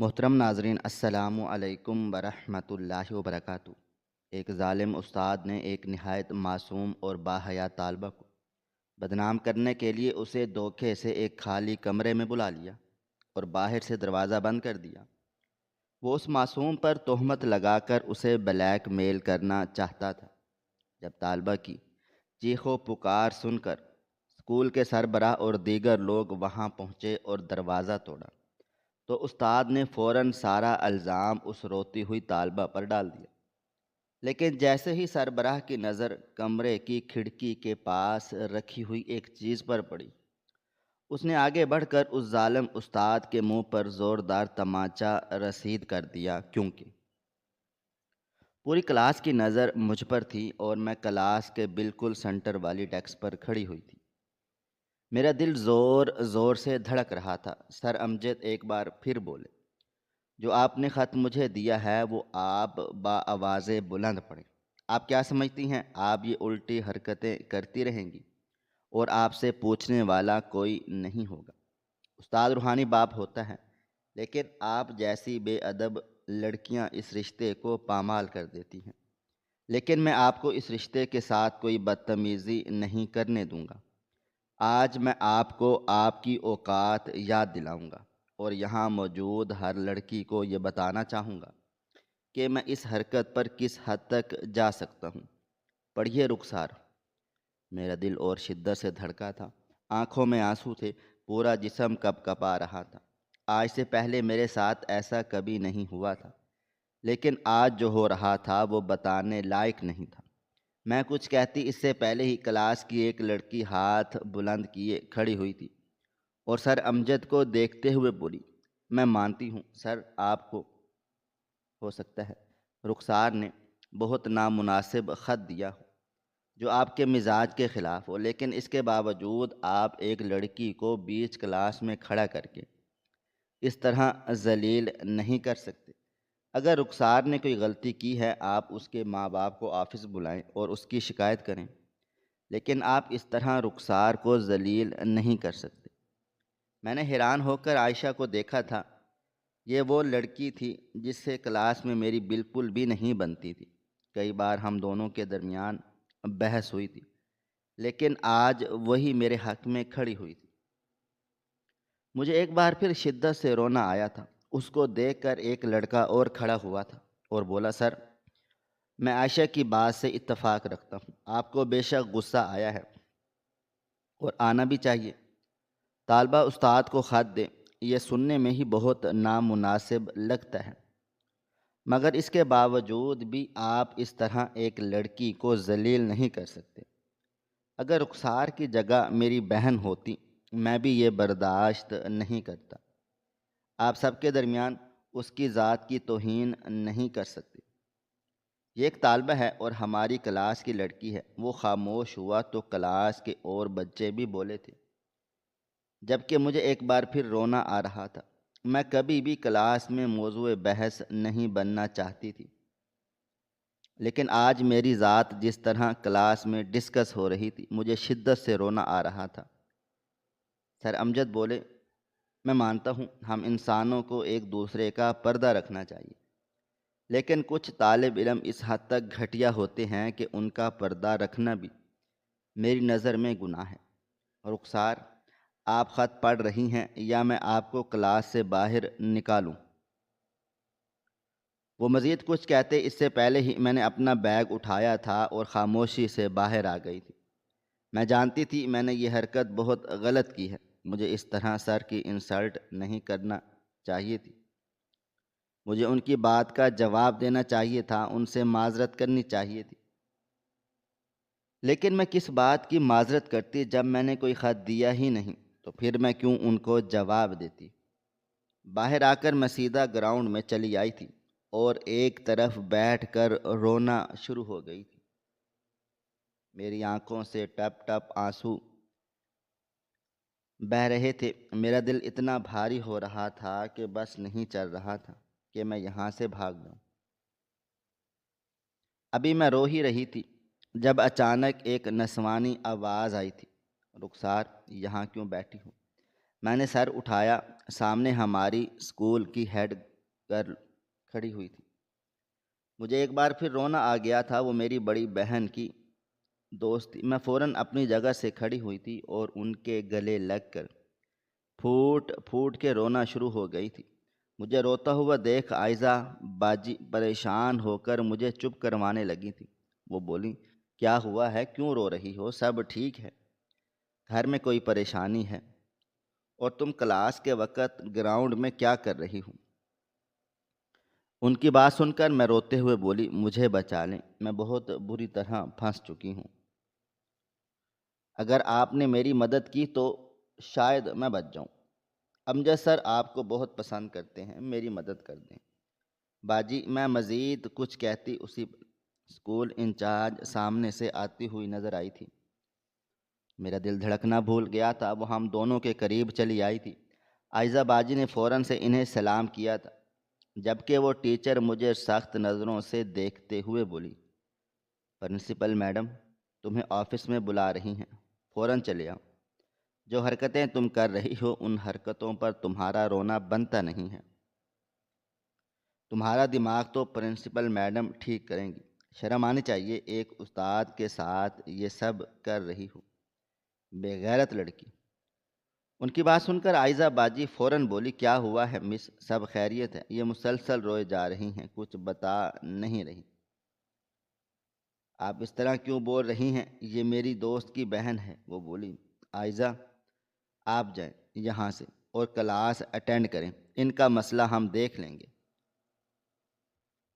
محترم ناظرین، السلام علیکم ورحمۃ اللہ وبرکاتہ۔ ایک ظالم استاد نے ایک نہایت معصوم اور باحیا طالبہ کو بدنام کرنے کے لیے اسے دھوکے سے ایک خالی کمرے میں بلا لیا اور باہر سے دروازہ بند کر دیا۔ وہ اس معصوم پر تہمت لگا کر اسے بلیک میل کرنا چاہتا تھا۔ جب طالبہ کی چیخ و پکار سن کر اسکول کے سربراہ اور دیگر لوگ وہاں پہنچے اور دروازہ توڑا تو استاد نے فوراً سارا الزام اس روتی ہوئی طالبہ پر ڈال دیا۔ لیکن جیسے ہی سربراہ کی نظر کمرے کی کھڑکی کے پاس رکھی ہوئی ایک چیز پر پڑی، اس نے آگے بڑھ کر اس ظالم استاد کے منہ پر زوردار تمانچہ رسید کر دیا، کیونکہ پوری کلاس کی نظر مجھ پر تھی اور میں کلاس کے بالکل سنٹر والی ڈیسک پر کھڑی ہوئی تھی۔ میرا دل زور زور سے دھڑک رہا تھا۔ سر امجد ایک بار پھر بولے، جو آپ نے خط مجھے دیا ہے وہ آپ بآواز بلند پڑھیں۔ آپ کیا سمجھتی ہیں آپ یہ الٹی حرکتیں کرتی رہیں گی اور آپ سے پوچھنے والا کوئی نہیں ہوگا؟ استاد روحانی باپ ہوتا ہے، لیکن آپ جیسی بے ادب لڑکیاں اس رشتے کو پامال کر دیتی ہیں۔ لیکن میں آپ کو اس رشتے کے ساتھ کوئی بدتمیزی نہیں کرنے دوں گا۔ آج میں آپ کو آپ کی اوقات یاد دلاؤں گا اور یہاں موجود ہر لڑکی کو یہ بتانا چاہوں گا کہ میں اس حرکت پر کس حد تک جا سکتا ہوں۔ پڑھیے رخسار۔ میرا دل اور شدت سے دھڑکا تھا، آنکھوں میں آنسو تھے، پورا جسم کپ کپا رہا تھا۔ آج سے پہلے میرے ساتھ ایسا کبھی نہیں ہوا تھا، لیکن آج جو ہو رہا تھا وہ بتانے لائق نہیں تھا۔ میں کچھ کہتی اس سے پہلے ہی کلاس کی ایک لڑکی ہاتھ بلند کیے کھڑی ہوئی تھی اور سر امجد کو دیکھتے ہوئے بولی، میں مانتی ہوں سر، آپ کو ہو سکتا ہے رخسار نے بہت نامناسب خط دیا ہو جو آپ کے مزاج کے خلاف ہو، لیکن اس کے باوجود آپ ایک لڑکی کو بیچ کلاس میں کھڑا کر کے اس طرح ذلیل نہیں کر سکتے۔ اگر رخسار نے کوئی غلطی کی ہے، آپ اس کے ماں باپ کو آفس بلائیں اور اس کی شکایت کریں، لیکن آپ اس طرح رخسار کو ذلیل نہیں کر سکتے۔ میں نے حیران ہو کر عائشہ کو دیکھا تھا۔ یہ وہ لڑکی تھی جس سے کلاس میں میری بالکل بھی نہیں بنتی تھی۔ کئی بار ہم دونوں کے درمیان بحث ہوئی تھی، لیکن آج وہی میرے حق میں کھڑی ہوئی تھی۔ مجھے ایک بار پھر شدت سے رونا آیا تھا۔ اس کو دیکھ کر ایک لڑکا اور کھڑا ہوا تھا اور بولا، سر، میں عائشہ کی بات سے اتفاق رکھتا ہوں۔ آپ کو بے شک غصہ آیا ہے اور آنا بھی چاہیے۔ طالبہ استاد کو خط دے، یہ سننے میں ہی بہت نامناسب لگتا ہے، مگر اس کے باوجود بھی آپ اس طرح ایک لڑکی کو ذلیل نہیں کر سکتے۔ اگر رخسار کی جگہ میری بہن ہوتی، میں بھی یہ برداشت نہیں کرتا۔ آپ سب کے درمیان اس کی ذات کی توہین نہیں کر سکتے۔ یہ ایک طالبہ ہے اور ہماری کلاس کی لڑکی ہے۔ وہ خاموش ہوا تو کلاس کے اور بچے بھی بولے تھے، جبکہ مجھے ایک بار پھر رونا آ رہا تھا۔ میں کبھی بھی کلاس میں موضوع بحث نہیں بننا چاہتی تھی، لیکن آج میری ذات جس طرح کلاس میں ڈسکس ہو رہی تھی، مجھے شدت سے رونا آ رہا تھا۔ سر امجد بولے، میں مانتا ہوں ہم انسانوں کو ایک دوسرے کا پردہ رکھنا چاہیے، لیکن کچھ طالب علم اس حد تک گھٹیا ہوتے ہیں کہ ان کا پردہ رکھنا بھی میری نظر میں گناہ ہے۔ رخسار، آپ خط پڑھ رہی ہیں یا میں آپ کو کلاس سے باہر نکالوں؟ وہ مزید کچھ کہتے اس سے پہلے ہی میں نے اپنا بیگ اٹھایا تھا اور خاموشی سے باہر آ گئی تھی۔ میں جانتی تھی میں نے یہ حرکت بہت غلط کی ہے۔ مجھے اس طرح سر کی انسلٹ نہیں کرنا چاہیے تھی۔ مجھے ان کی بات کا جواب دینا چاہیے تھا، ان سے معذرت کرنی چاہیے تھی۔ لیکن میں کس بات کی معذرت کرتی جب میں نے کوئی خط دیا ہی نہیں، تو پھر میں کیوں ان کو جواب دیتی؟ باہر آ کر میں سیدھا گراؤنڈ میں چلی آئی تھی اور ایک طرف بیٹھ کر رونا شروع ہو گئی تھی۔ میری آنکھوں سے ٹپ ٹپ آنسو بہہ رہے تھے۔ میرا دل اتنا بھاری ہو رہا تھا کہ بس نہیں چل رہا تھا کہ میں یہاں سے بھاگ جاؤں۔ ابھی میں رو ہی رہی تھی جب اچانک ایک نسوانی آواز آئی تھی، رخسار، یہاں کیوں بیٹھی ہو؟ میں نے سر اٹھایا، سامنے ہماری اسکول کی ہیڈ گرل کھڑی ہوئی تھی۔ مجھے ایک بار پھر رونا آ گیا تھا، وہ میری بڑی بہن کی دوست تھی۔ میں فوراً اپنی جگہ سے کھڑی ہوئی تھی اور ان کے گلے لگ کر پھوٹ پھوٹ کے رونا شروع ہو گئی تھی۔ مجھے روتا ہوا دیکھ عائزہ باجی پریشان ہو کر مجھے چپ کروانے لگی تھی۔ وہ بولی، کیا ہوا ہے، کیوں رو رہی ہو؟ سب ٹھیک ہے؟ گھر میں کوئی پریشانی ہے؟ اور تم کلاس کے وقت گراؤنڈ میں کیا کر رہی ہو؟ ان کی بات سن کر میں روتے ہوئے بولی، مجھے بچا لیں، میں بہت بری طرح پھنس چکی ہوں۔ اگر آپ نے میری مدد کی تو شاید میں بچ جاؤں۔ امجد سر آپ کو بہت پسند کرتے ہیں، میری مدد کر دیں۔ باجی میں مزید کچھ کہتی، اسی اسکول انچارج سامنے سے آتی ہوئی نظر آئی تھی۔ میرا دل دھڑکنا بھول گیا تھا، وہ ہم دونوں کے قریب چلی آئی تھی۔ عائزہ باجی نے فوراً سے انہیں سلام کیا تھا، جبکہ وہ ٹیچر مجھے سخت نظروں سے دیکھتے ہوئے بولی، پرنسپل میڈم تمہیں آفس میں بلا رہی ہیں، فوراً چلے آؤ۔ جو حرکتیں تم کر رہی ہو ان حرکتوں پر تمہارا رونا بنتا نہیں ہے۔ تمہارا دماغ تو پرنسپل میڈم ٹھیک کریں گی، شرم آنی چاہیے، ایک استاد کے ساتھ یہ سب کر رہی ہو، بے غیرت لڑکی۔ ان کی بات سن کر عائزہ باجی فوراً بولی، کیا ہوا ہے مس، سب خیریت ہے؟ یہ مسلسل روئے جا رہی ہیں، کچھ بتا نہیں رہی۔ آپ اس طرح کیوں بول رہی ہیں، یہ میری دوست کی بہن ہے۔ وہ بولی، عائزہ آپ جائیں یہاں سے اور کلاس اٹینڈ کریں، ان کا مسئلہ ہم دیکھ لیں گے۔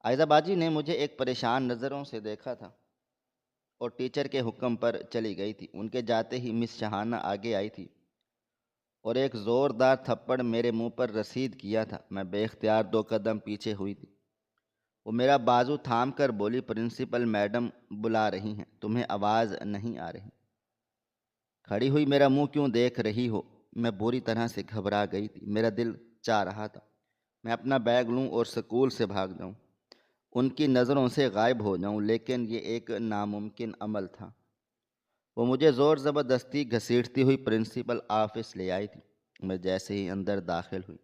عائزہ باجی نے مجھے ایک پریشان نظروں سے دیکھا تھا اور ٹیچر کے حکم پر چلی گئی تھی۔ ان کے جاتے ہی مس شہانہ آگے آئی تھی اور ایک زوردار تھپڑ میرے منہ پر رسید کیا تھا۔ میں بے اختیار 2 قدم پیچھے ہوئی تھی۔ وہ میرا بازو تھام کر بولی، پرنسپل میڈم بلا رہی ہیں، تمہیں آواز نہیں آ رہی؟ کھڑی ہوئی میرا منہ کیوں دیکھ رہی ہو؟ میں بری طرح سے گھبرا گئی تھی، میرا دل چاہ رہا تھا میں اپنا بیگ لوں اور سکول سے بھاگ جاؤں، ان کی نظروں سے غائب ہو جاؤں، لیکن یہ ایک ناممکن عمل تھا۔ وہ مجھے زور زبردستی گھسیٹتی ہوئی پرنسپل آفس لے آئی تھی۔ میں جیسے ہی اندر داخل ہوئی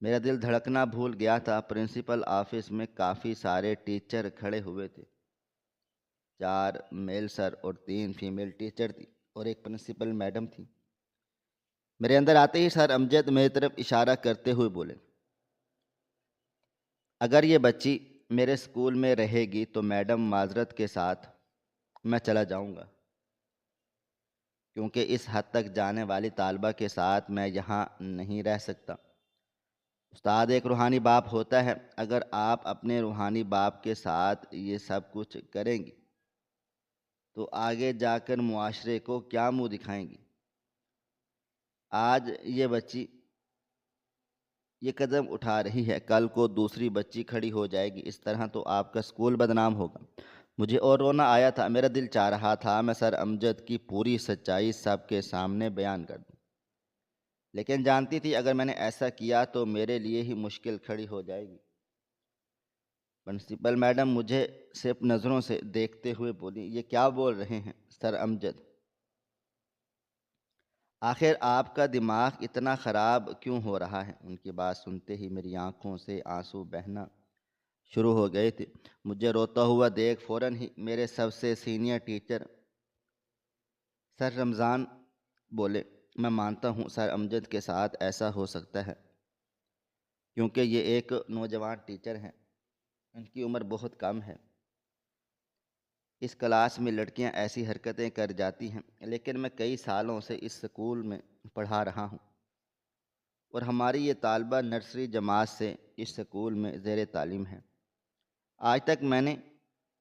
میرا دل دھڑکنا بھول گیا تھا۔ پرنسپل آفس میں کافی سارے ٹیچر کھڑے ہوئے تھے، 4 میل سر اور 3 فیمیل ٹیچر تھی اور ایک پرنسپل میڈم تھی۔ میرے اندر آتے ہی سر امجد میری طرف اشارہ کرتے ہوئے بولے، اگر یہ بچی میرے اسکول میں رہے گی تو میڈم معذرت کے ساتھ میں چلا جاؤں گا، کیونکہ اس حد تک جانے والی طالبہ کے ساتھ میں یہاں نہیں رہ سکتا۔ استاد ایک روحانی باپ ہوتا ہے، اگر آپ اپنے روحانی باپ کے ساتھ یہ سب کچھ کریں گی تو آگے جا کر معاشرے کو کیا منہ دکھائیں گی؟ آج یہ بچی یہ قدم اٹھا رہی ہے، کل کو دوسری بچی کھڑی ہو جائے گی، اس طرح تو آپ کا اسکول بدنام ہوگا۔ مجھے اور رونا آیا تھا، میرا دل چاہ رہا تھا میں سر امجد کی پوری سچائی سب کے سامنے بیان کر دوں، لیکن جانتی تھی اگر میں نے ایسا کیا تو میرے لیے ہی مشکل کھڑی ہو جائے گی۔ پرنسپل میڈم مجھے صرف نظروں سے دیکھتے ہوئے بولی، یہ کیا بول رہے ہیں سر امجد؟ آخر آپ کا دماغ اتنا خراب کیوں ہو رہا ہے؟ ان کی بات سنتے ہی میری آنکھوں سے آنسو بہنا شروع ہو گئے تھے۔ مجھے روتا ہوا دیکھ فوراً ہی میرے سب سے سینئر ٹیچر سر رمضان بولے، میں مانتا ہوں سر امجد کے ساتھ ایسا ہو سکتا ہے، کیونکہ یہ ایک نوجوان ٹیچر ہیں، ان کی عمر بہت کم ہے، اس کلاس میں لڑکیاں ایسی حرکتیں کر جاتی ہیں، لیکن میں کئی سالوں سے اس سکول میں پڑھا رہا ہوں اور ہماری یہ طالبہ نرسری جماعت سے اس سکول میں زیر تعلیم ہے۔ آج تک میں نے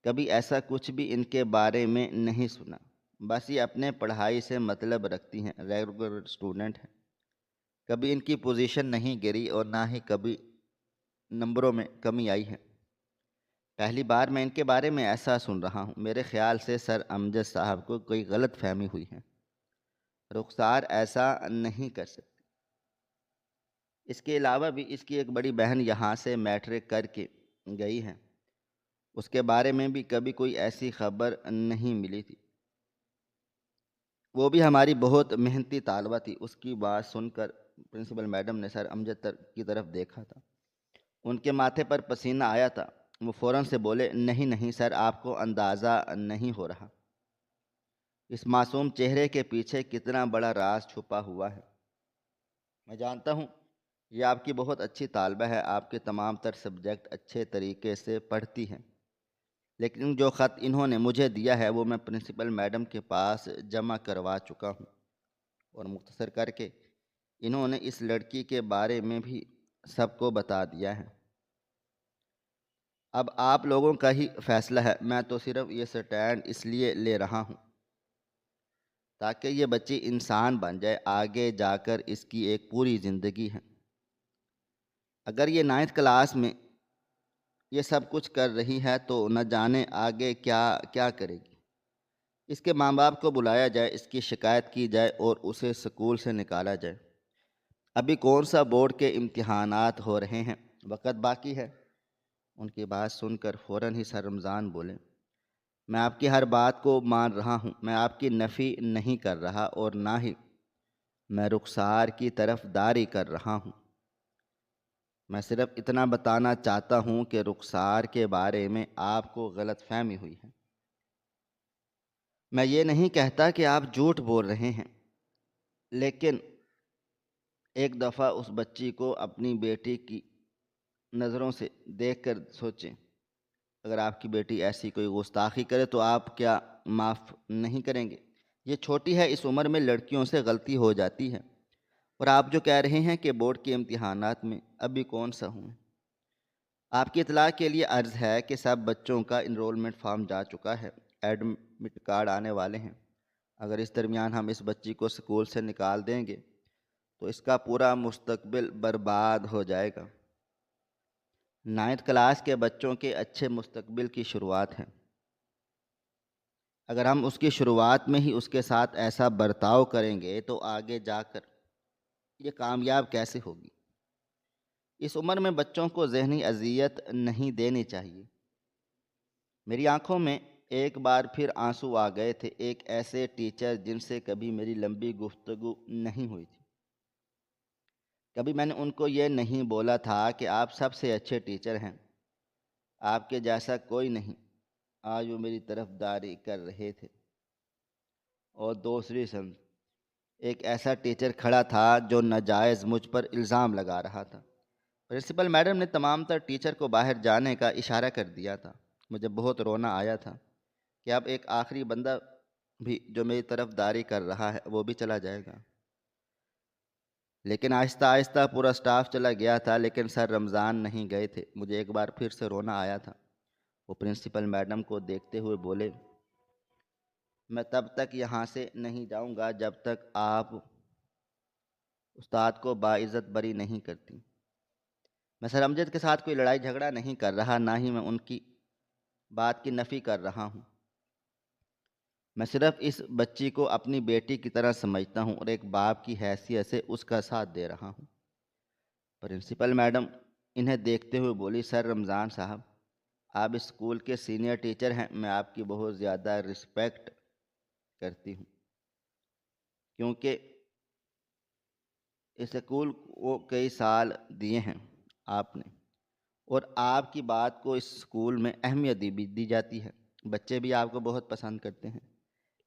کبھی ایسا کچھ بھی ان کے بارے میں نہیں سنا، بس یہ اپنے پڑھائی سے مطلب رکھتی ہیں، ریگولر اسٹوڈنٹ ہیں، کبھی ان کی پوزیشن نہیں گری اور نہ ہی کبھی نمبروں میں کمی آئی ہے۔ پہلی بار میں ان کے بارے میں ایسا سن رہا ہوں، میرے خیال سے سر امجد صاحب کو کوئی غلط فہمی ہوئی ہے، رخسار ایسا نہیں کر سکتی۔ اس کے علاوہ بھی اس کی ایک بڑی بہن یہاں سے میٹرک کر کے گئی ہے، اس کے بارے میں بھی کبھی کوئی ایسی خبر نہیں ملی تھی۔ وہ بھی ہماری بہت محنتی طالبہ تھی۔ اس کی بات سن کر پرنسپل میڈم نے سر امجد کی طرف دیکھا تھا، ان کے ماتھے پر پسینہ آیا تھا۔ وہ فوراً سے بولے، نہیں نہیں سر، آپ کو اندازہ نہیں ہو رہا اس معصوم چہرے کے پیچھے کتنا بڑا راز چھپا ہوا ہے۔ میں جانتا ہوں یہ آپ کی بہت اچھی طالبہ ہے، آپ کے تمام تر سبجیکٹ اچھے طریقے سے پڑھتی ہیں، لیکن جو خط انہوں نے مجھے دیا ہے وہ میں پرنسپل میڈم کے پاس جمع کروا چکا ہوں، اور مختصر کر کے انہوں نے اس لڑکی کے بارے میں بھی سب کو بتا دیا ہے۔ اب آپ لوگوں کا ہی فیصلہ ہے، میں تو صرف یہ سٹینڈ اس لیے لے رہا ہوں تاکہ یہ بچی انسان بن جائے، آگے جا کر اس کی ایک پوری زندگی ہے۔ اگر یہ 9th کلاس میں یہ سب کچھ کر رہی ہے تو نہ جانے آگے کیا کیا کرے گی۔ اس کے ماں باپ کو بلایا جائے، اس کی شکایت کی جائے اور اسے سکول سے نکالا جائے۔ ابھی کون سا بورڈ کے امتحانات ہو رہے ہیں، وقت باقی ہے۔ ان کی بات سن کر فوراً ہی سر رمضان بولے، میں آپ کی ہر بات کو مان رہا ہوں، میں آپ کی نفی نہیں کر رہا اور نہ ہی میں رخسار کی طرف داری کر رہا ہوں۔ میں صرف اتنا بتانا چاہتا ہوں کہ رخسار کے بارے میں آپ کو غلط فہمی ہوئی ہے۔ میں یہ نہیں کہتا کہ آپ جھوٹ بول رہے ہیں، لیکن ایک دفعہ اس بچی کو اپنی بیٹی کی نظروں سے دیکھ کر سوچیں، اگر آپ کی بیٹی ایسی کوئی گستاخی کرے تو آپ کیا معاف نہیں کریں گے؟ یہ چھوٹی ہے، اس عمر میں لڑکیوں سے غلطی ہو جاتی ہے، اور آپ جو کہہ رہے ہیں کہ بورڈ کے امتحانات میں ابھی کون سا ہوں۔ آپ کی اطلاع کے لیے عرض ہے کہ سب بچوں کا انرولمنٹ فارم جا چکا ہے، ایڈمٹ کارڈ آنے والے ہیں۔ اگر اس درمیان ہم اس بچی کو سکول سے نکال دیں گے تو اس کا پورا مستقبل برباد ہو جائے گا۔ 9th کلاس کے بچوں کے اچھے مستقبل کی شروعات ہے۔ اگر ہم اس کی شروعات میں ہی اس کے ساتھ ایسا برتاؤ کریں گے تو آگے جا کر یہ کامیاب کیسے ہوگی؟ اس عمر میں بچوں کو ذہنی اذیت نہیں دینی چاہیے۔ میری آنکھوں میں ایک بار پھر آنسو آ گئے تھے، ایک ایسے ٹیچر جن سے کبھی میری لمبی گفتگو نہیں ہوئی تھی۔ کبھی میں نے ان کو یہ نہیں بولا تھا کہ آپ سب سے اچھے ٹیچر ہیں، آپ کے جیسا کوئی نہیں۔ آج وہ میری طرف داری کر رہے تھے، اور دوسری سمت ایک ایسا ٹیچر کھڑا تھا جو ناجائز مجھ پر الزام لگا رہا تھا۔ پرنسپل میڈم نے تمام تر ٹیچر کو باہر جانے کا اشارہ کر دیا تھا۔ مجھے بہت رونا آیا تھا کہ اب ایک آخری بندہ بھی جو میری طرف داری کر رہا ہے وہ بھی چلا جائے گا۔ لیکن آہستہ آہستہ پورا سٹاف چلا گیا تھا، لیکن سر رمضان نہیں گئے تھے۔ مجھے ایک بار پھر سے رونا آیا تھا۔ وہ پرنسپل میڈم کو دیکھتے ہوئے بولے، میں تب تک یہاں سے نہیں جاؤں گا جب تک آپ استاد کو باعزت بری نہیں کرتی۔ میں سر امجد کے ساتھ کوئی لڑائی جھگڑا نہیں کر رہا، نہ ہی میں ان کی بات کی نفی کر رہا ہوں۔ میں صرف اس بچی کو اپنی بیٹی کی طرح سمجھتا ہوں اور ایک باپ کی حیثیت سے اس کا ساتھ دے رہا ہوں۔ پرنسپل میڈم انہیں دیکھتے ہوئے بولی، سر رمضان صاحب، آپ اسکول کے سینئر ٹیچر ہیں، میں آپ کی بہت زیادہ رسپیکٹ کرتی ہوں، کیونکہ اس اسکول کو کئی سال دیے ہیں آپ نے، اور آپ کی بات کو اس اسکول میں اہمیت دی جاتی ہے، بچے بھی آپ کو بہت پسند کرتے ہیں۔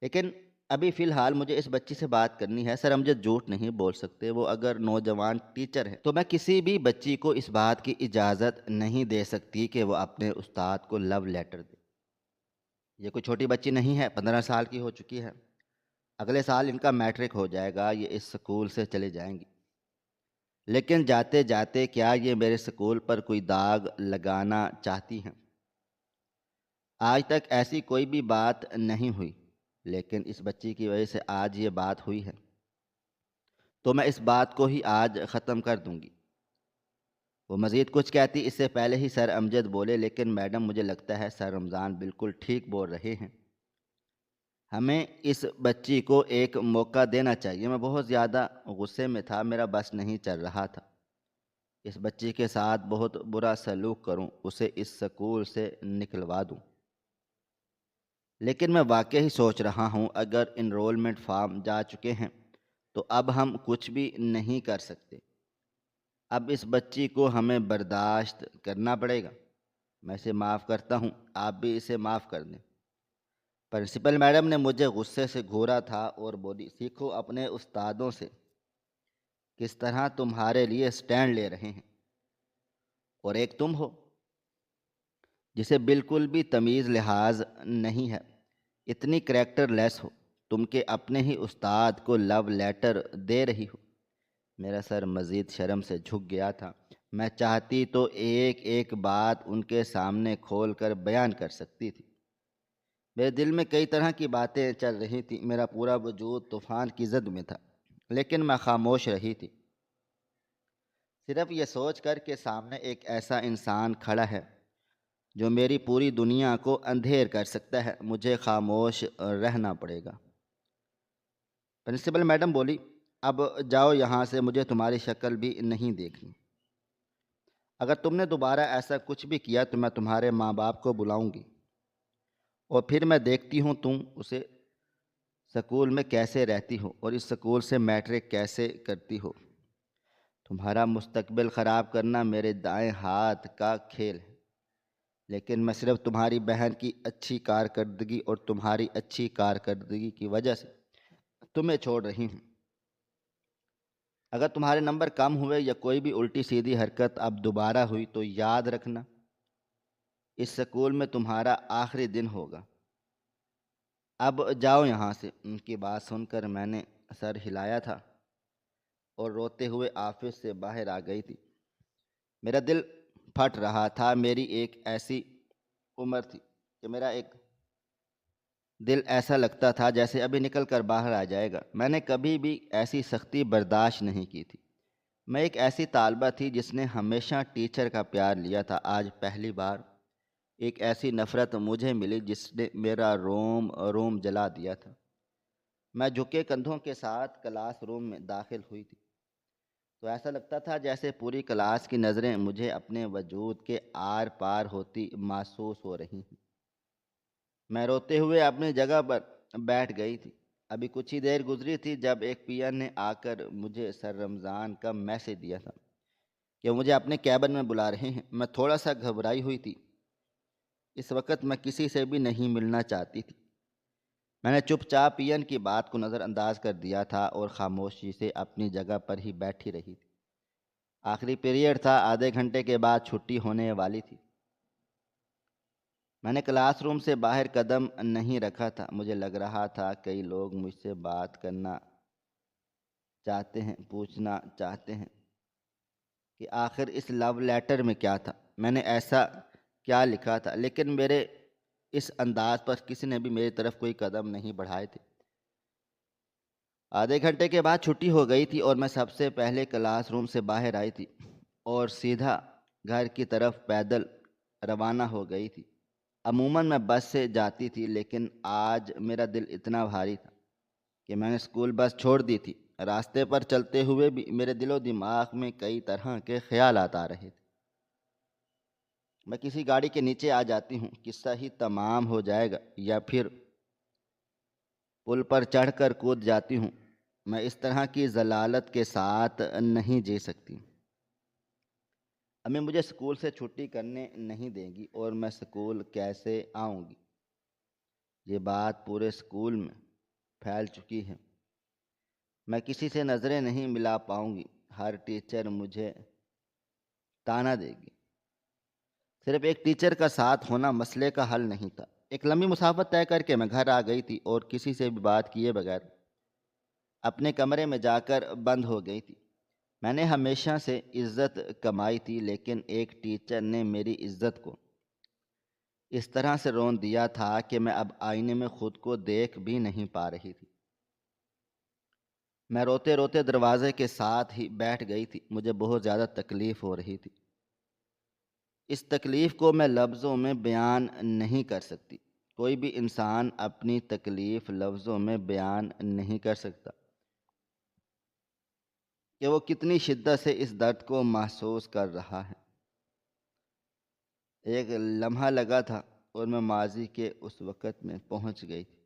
لیکن ابھی فی الحال مجھے اس بچی سے بات کرنی ہے۔ سر امجد جھوٹ نہیں بول سکتے، وہ اگر نوجوان ٹیچر ہے تو میں کسی بھی بچی کو اس بات کی اجازت نہیں دے سکتی کہ وہ اپنے استاد کو لو لیٹر دے۔ یہ کوئی چھوٹی بچی نہیں ہے، 15 سال کی ہو چکی ہے، اگلے سال ان کا میٹرک ہو جائے گا، یہ اس سکول سے چلے جائیں گی۔ لیکن جاتے جاتے کیا یہ میرے سکول پر کوئی داغ لگانا چاہتی ہیں؟ آج تک ایسی کوئی بھی بات نہیں ہوئی، لیکن اس بچی کی وجہ سے آج یہ بات ہوئی ہے، تو میں اس بات کو ہی آج ختم کر دوں گی۔ وہ مزید کچھ کہتی اس سے پہلے ہی سر امجد بولے، لیکن میڈم مجھے لگتا ہے سر رمضان بالکل ٹھیک بول رہے ہیں، ہمیں اس بچی کو ایک موقع دینا چاہیے۔ میں بہت زیادہ غصے میں تھا، میرا بس نہیں چل رہا تھا، اس بچی کے ساتھ بہت برا سلوک کروں، اسے اس سکول سے نکلوا دوں۔ لیکن میں واقعی سوچ رہا ہوں اگر انرولمنٹ فارم جا چکے ہیں تو اب ہم کچھ بھی نہیں کر سکتے۔ اب اس بچی کو ہمیں برداشت کرنا پڑے گا۔ میں اسے معاف کرتا ہوں، آپ بھی اسے معاف کر دیں۔ پرنسپل میڈم نے مجھے غصے سے گھورا تھا اور بولی، سیکھو اپنے استادوں سے کس طرح تمہارے لیے سٹینڈ لے رہے ہیں، اور ایک تم ہو جسے بالکل بھی تمیز لحاظ نہیں ہے، اتنی کریکٹر لیس ہو تم کہ اپنے ہی استاد کو لو لیٹر دے رہی ہو۔ میرا سر مزید شرم سے جھک گیا تھا۔ میں چاہتی تو ایک ایک بات ان کے سامنے کھول کر بیان کر سکتی تھی۔ میرے دل میں کئی طرح کی باتیں چل رہی تھیں، میرا پورا وجود طوفان کی زد میں تھا، لیکن میں خاموش رہی تھی، صرف یہ سوچ کر کہ سامنے ایک ایسا انسان کھڑا ہے جو میری پوری دنیا کو اندھیر کر سکتا ہے، مجھے خاموش رہنا پڑے گا۔ پرنسپل میڈم بولی، اب جاؤ یہاں سے، مجھے تمہاری شکل بھی نہیں دیکھنی۔ اگر تم نے دوبارہ ایسا کچھ بھی کیا تو میں تمہارے ماں باپ کو بلاؤں گی، اور پھر میں دیکھتی ہوں تم اسے سکول میں کیسے رہتی ہو اور اس سکول سے میٹرک کیسے کرتی ہو۔ تمہارا مستقبل خراب کرنا میرے دائیں ہاتھ کا کھیل ہے، لیکن میں صرف تمہاری بہن کی اچھی کارکردگی اور تمہاری اچھی کارکردگی کی وجہ سے تمہیں چھوڑ رہی ہوں۔ اگر تمہارے نمبر کم ہوئے یا کوئی بھی الٹی سیدھی حرکت اب دوبارہ ہوئی تو یاد رکھنا اس سکول میں تمہارا آخری دن ہوگا۔ اب جاؤ یہاں سے۔ ان کی بات سن کر میں نے سر ہلایا تھا اور روتے ہوئے آفس سے باہر آ گئی تھی۔ میرا دل پھٹ رہا تھا، میری ایک ایسی عمر تھی کہ میرا ایک دل ایسا لگتا تھا جیسے ابھی نکل کر باہر آ جائے گا۔ میں نے کبھی بھی ایسی سختی برداشت نہیں کی تھی۔ میں ایک ایسی طالبہ تھی جس نے ہمیشہ ٹیچر کا پیار لیا تھا، آج پہلی بار ایک ایسی نفرت مجھے ملی جس نے میرا روم روم جلا دیا تھا۔ میں جھکے کندھوں کے ساتھ کلاس روم میں داخل ہوئی تھی تو ایسا لگتا تھا جیسے پوری کلاس کی نظریں مجھے اپنے وجود کے آر پار ہوتی محسوس ہو رہی ہیں۔ میں روتے ہوئے اپنی جگہ پر بیٹھ گئی تھی۔ ابھی کچھ ہی دیر گزری تھی جب ایک پیر نے آ کر مجھے سر رمضان کا میسج دیا تھا کہ مجھے اپنے کیبن میں بلا رہے ہیں۔ میں تھوڑا سا گھبرائی ہوئی تھی، اس وقت میں کسی سے بھی نہیں ملنا چاہتی تھی۔ میں نے چپ چاپ پین کی بات کو نظر انداز کر دیا تھا اور خاموشی سے اپنی جگہ پر ہی بیٹھی رہی تھی۔ آخری پیریڈ تھا، آدھے گھنٹے کے بعد چھٹی ہونے والی تھی۔ میں نے کلاس روم سے باہر قدم نہیں رکھا تھا، مجھے لگ رہا تھا کئی لوگ مجھ سے بات کرنا چاہتے ہیں، پوچھنا چاہتے ہیں کہ آخر اس لو لیٹر میں کیا تھا، میں نے ایسا کیا لکھا تھا، لیکن میرے اس انداز پر کسی نے بھی میری طرف کوئی قدم نہیں بڑھائے تھے۔ آدھے گھنٹے کے بعد چھٹی ہو گئی تھی اور میں سب سے پہلے کلاس روم سے باہر آئی تھی اور سیدھا گھر کی طرف پیدل روانہ ہو گئی تھی۔ عموماً میں بس سے جاتی تھی، لیکن آج میرا دل اتنا بھاری تھا کہ میں نے اسکول بس چھوڑ دی تھی۔ راستے پر چلتے ہوئے بھی میرے دل و دماغ میں کئی طرح کے خیالات آ رہے تھے۔ میں کسی گاڑی کے نیچے آ جاتی ہوں، قصہ ہی تمام ہو جائے گا، یا پھر پل پر چڑھ کر کود جاتی ہوں۔ میں اس طرح کی ضلالت کے ساتھ نہیں جی سکتی۔ امی مجھے اسکول سے چھٹی کرنے نہیں دیں گی اور میں اسکول کیسے آؤں گی؟ یہ بات پورے اسکول میں پھیل چکی ہے۔ میں کسی سے نظریں نہیں ملا پاؤں گی، ہر ٹیچر مجھے تانا دے گی۔ صرف ایک ٹیچر کا ساتھ ہونا مسئلے کا حل نہیں تھا۔ ایک لمبی مسافت طے کر کے میں گھر آ گئی تھی اور کسی سے بھی بات کیے بغیر اپنے کمرے میں جا کر بند ہو گئی تھی۔ میں نے ہمیشہ سے عزت کمائی تھی، لیکن ایک ٹیچر نے میری عزت کو اس طرح سے رون دیا تھا کہ میں اب آئینے میں خود کو دیکھ بھی نہیں پا رہی تھی۔ میں روتے روتے دروازے کے ساتھ ہی بیٹھ گئی تھی، مجھے بہت زیادہ تکلیف ہو رہی تھی۔ اس تکلیف کو میں لفظوں میں بیان نہیں کر سکتی، کوئی بھی انسان اپنی تکلیف لفظوں میں بیان نہیں کر سکتا کہ وہ کتنی شدت سے اس درد کو محسوس کر رہا ہے۔ ایک لمحہ لگا تھا اور میں ماضی کے اس وقت میں پہنچ گئی تھی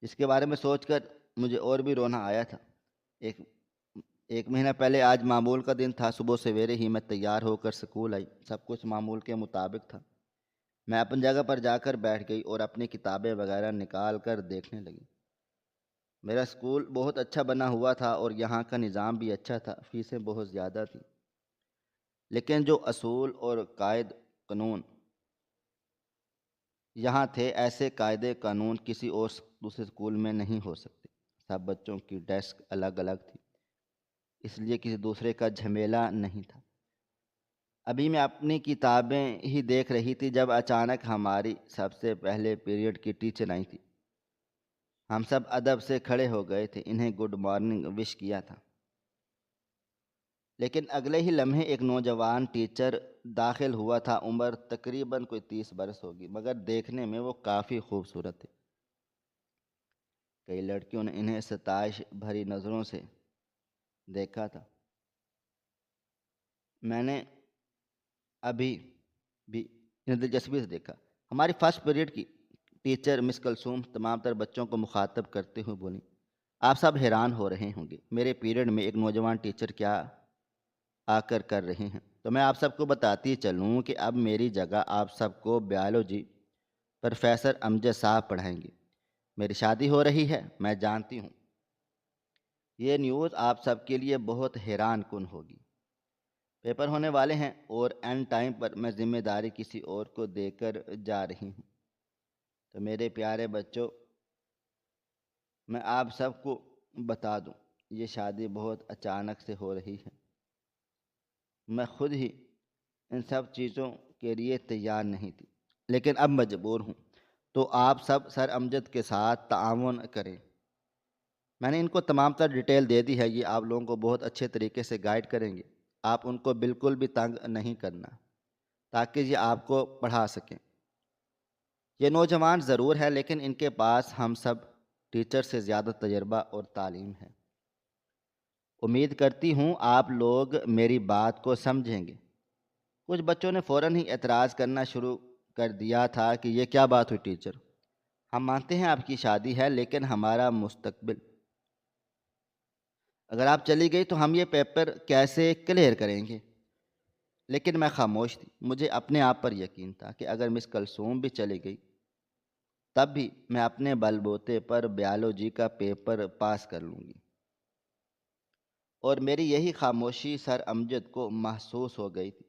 جس کے بارے میں سوچ کر مجھے اور بھی رونا آیا تھا۔ ایک ایک مہینہ پہلے آج معمول کا دن تھا۔ صبح سویرے ہی میں تیار ہو کر سکول آئی، سب کچھ معمول کے مطابق تھا۔ میں اپنی جگہ پر جا کر بیٹھ گئی اور اپنی کتابیں وغیرہ نکال کر دیکھنے لگی۔ میرا اسکول بہت اچھا بنا ہوا تھا اور یہاں کا نظام بھی اچھا تھا، فیسیں بہت زیادہ تھیں، لیکن جو اصول اور قائد قانون یہاں تھے، ایسے قاعدے قانون کسی اور دوسرے اسکول میں نہیں ہو سکتے۔ سب بچوں کی ڈیسک الگ الگ تھی، اس لیے کسی دوسرے کا جھمیلا نہیں تھا۔ ابھی میں اپنی کتابیں ہی دیکھ رہی تھی جب اچانک ہماری سب سے پہلے پیریڈ کی ٹیچر آئی تھی۔ ہم سب ادب سے کھڑے ہو گئے تھے، انہیں گڈ مارننگ وش کیا تھا، لیکن اگلے ہی لمحے ایک نوجوان ٹیچر داخل ہوا تھا۔ عمر تقریباً کوئی 30 برس ہوگی، مگر دیکھنے میں وہ کافی خوبصورت تھے۔ کئی لڑکیوں نے انہیں ستائش بھری نظروں سے دیکھا تھا۔ میں نے ابھی بھی انہیں دلچسپی سے دیکھا۔ ہماری فرسٹ پیریڈ کی ٹیچر مس کلثوم تمام تر بچوں کو مخاطب کرتے ہوئے بولی، آپ سب حیران ہو رہے ہوں گے میرے پیریڈ میں ایک نوجوان ٹیچر کیا آ کر رہے ہیں، تو میں آپ سب کو بتاتی چلوں کہ اب میری جگہ آپ سب کو بائیولوجی پروفیسر امجد صاحب پڑھائیں گے۔ میری شادی ہو رہی ہے، میں جانتی ہوں یہ نیوز آپ سب کے لیے بہت حیران کن ہوگی۔ پیپر ہونے والے ہیں اور اینڈ ٹائم پر میں ذمہ داری کسی اور کو دے کر جا رہی ہوں۔ تو میرے پیارے بچوں، میں آپ سب کو بتا دوں یہ شادی بہت اچانک سے ہو رہی ہے۔ میں خود ہی ان سب چیزوں کے لیے تیار نہیں تھی، لیکن اب مجبور ہوں، تو آپ سب سر امجد کے ساتھ تعاون کریں۔ میں نے ان کو تمام تر ڈیٹیل دے دی ہے، یہ آپ لوگوں کو بہت اچھے طریقے سے گائیڈ کریں گے۔ آپ ان کو بالکل بھی تنگ نہیں کرنا تاکہ یہ آپ کو پڑھا سکیں۔ یہ نوجوان ضرور ہے، لیکن ان کے پاس ہم سب ٹیچر سے زیادہ تجربہ اور تعلیم ہے۔ امید کرتی ہوں آپ لوگ میری بات کو سمجھیں گے۔ کچھ بچوں نے فوراً ہی اعتراض کرنا شروع کر دیا تھا کہ یہ کیا بات ہوئی ٹیچر، ہم مانتے ہیں آپ کی شادی ہے، لیکن ہمارا مستقبل، اگر آپ چلی گئی تو ہم یہ پیپر کیسے کلیئر کریں گے؟ لیکن میں خاموش تھی۔ مجھے اپنے آپ پر یقین تھا کہ اگر مس کلثوم بھی چلی گئی تب بھی میں اپنے بل بوتے پر بائیولوجی کا پیپر پاس کر لوں گی، اور میری یہی خاموشی سر امجد کو محسوس ہو گئی تھی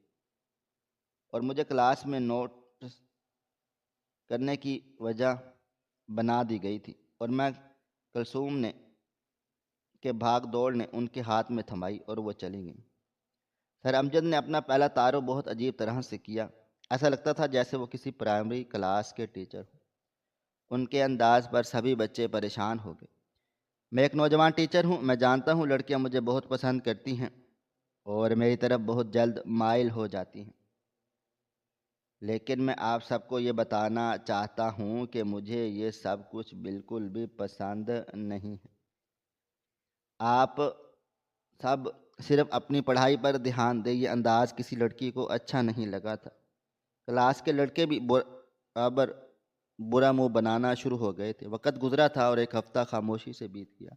اور مجھے کلاس میں نوٹ کرنے کی وجہ بنا دی گئی تھی، اور میں کلثوم نے کے بھاگ دوڑ نے ان کے ہاتھ میں تھمائی اور وہ چلی گئیں۔ سر امجد نے اپنا پہلا تعارف بہت عجیب طرح سے کیا، ایسا لگتا تھا جیسے وہ کسی پرائمری کلاس کے ٹیچر ہوں۔ ان کے انداز پر سبھی بچے پریشان ہو گئے۔ میں ایک نوجوان ٹیچر ہوں، میں جانتا ہوں لڑکیاں مجھے بہت پسند کرتی ہیں اور میری طرف بہت جلد مائل ہو جاتی ہیں، لیکن میں آپ سب کو یہ بتانا چاہتا ہوں کہ مجھے یہ سب کچھ بالکل بھی پسند نہیں ہے۔ آپ سب صرف اپنی پڑھائی پر دھیان دیں۔ یہ انداز کسی لڑکی کو اچھا نہیں لگا تھا۔ کلاس کے لڑکے بھی برابر برا منہ بنانا شروع ہو گئے تھے۔ وقت گزرا تھا اور ایک ہفتہ خاموشی سے بیت گیا۔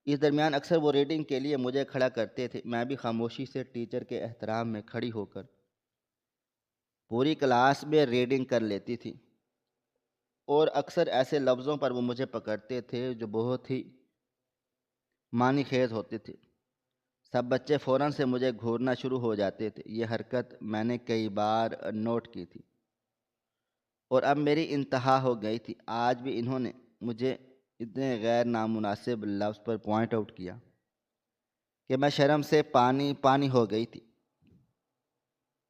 اس درمیان اکثر وہ ریڈنگ کے لیے مجھے کھڑا کرتے تھے، میں بھی خاموشی سے ٹیچر کے احترام میں کھڑی ہو کر پوری کلاس میں ریڈنگ کر لیتی تھی، اور اکثر ایسے لفظوں پر وہ مجھے پکڑتے تھے جو بہت ہی معنی خیز ہوتے تھے۔ سب بچے فوراً سے مجھے گھورنا شروع ہو جاتے تھے۔ یہ حرکت میں نے کئی بار نوٹ کی تھی اور اب میری انتہا ہو گئی تھی۔ آج بھی انہوں نے مجھے اتنے غیر نامناسب لفظ پر پوائنٹ آؤٹ کیا کہ میں شرم سے پانی پانی ہو گئی تھی۔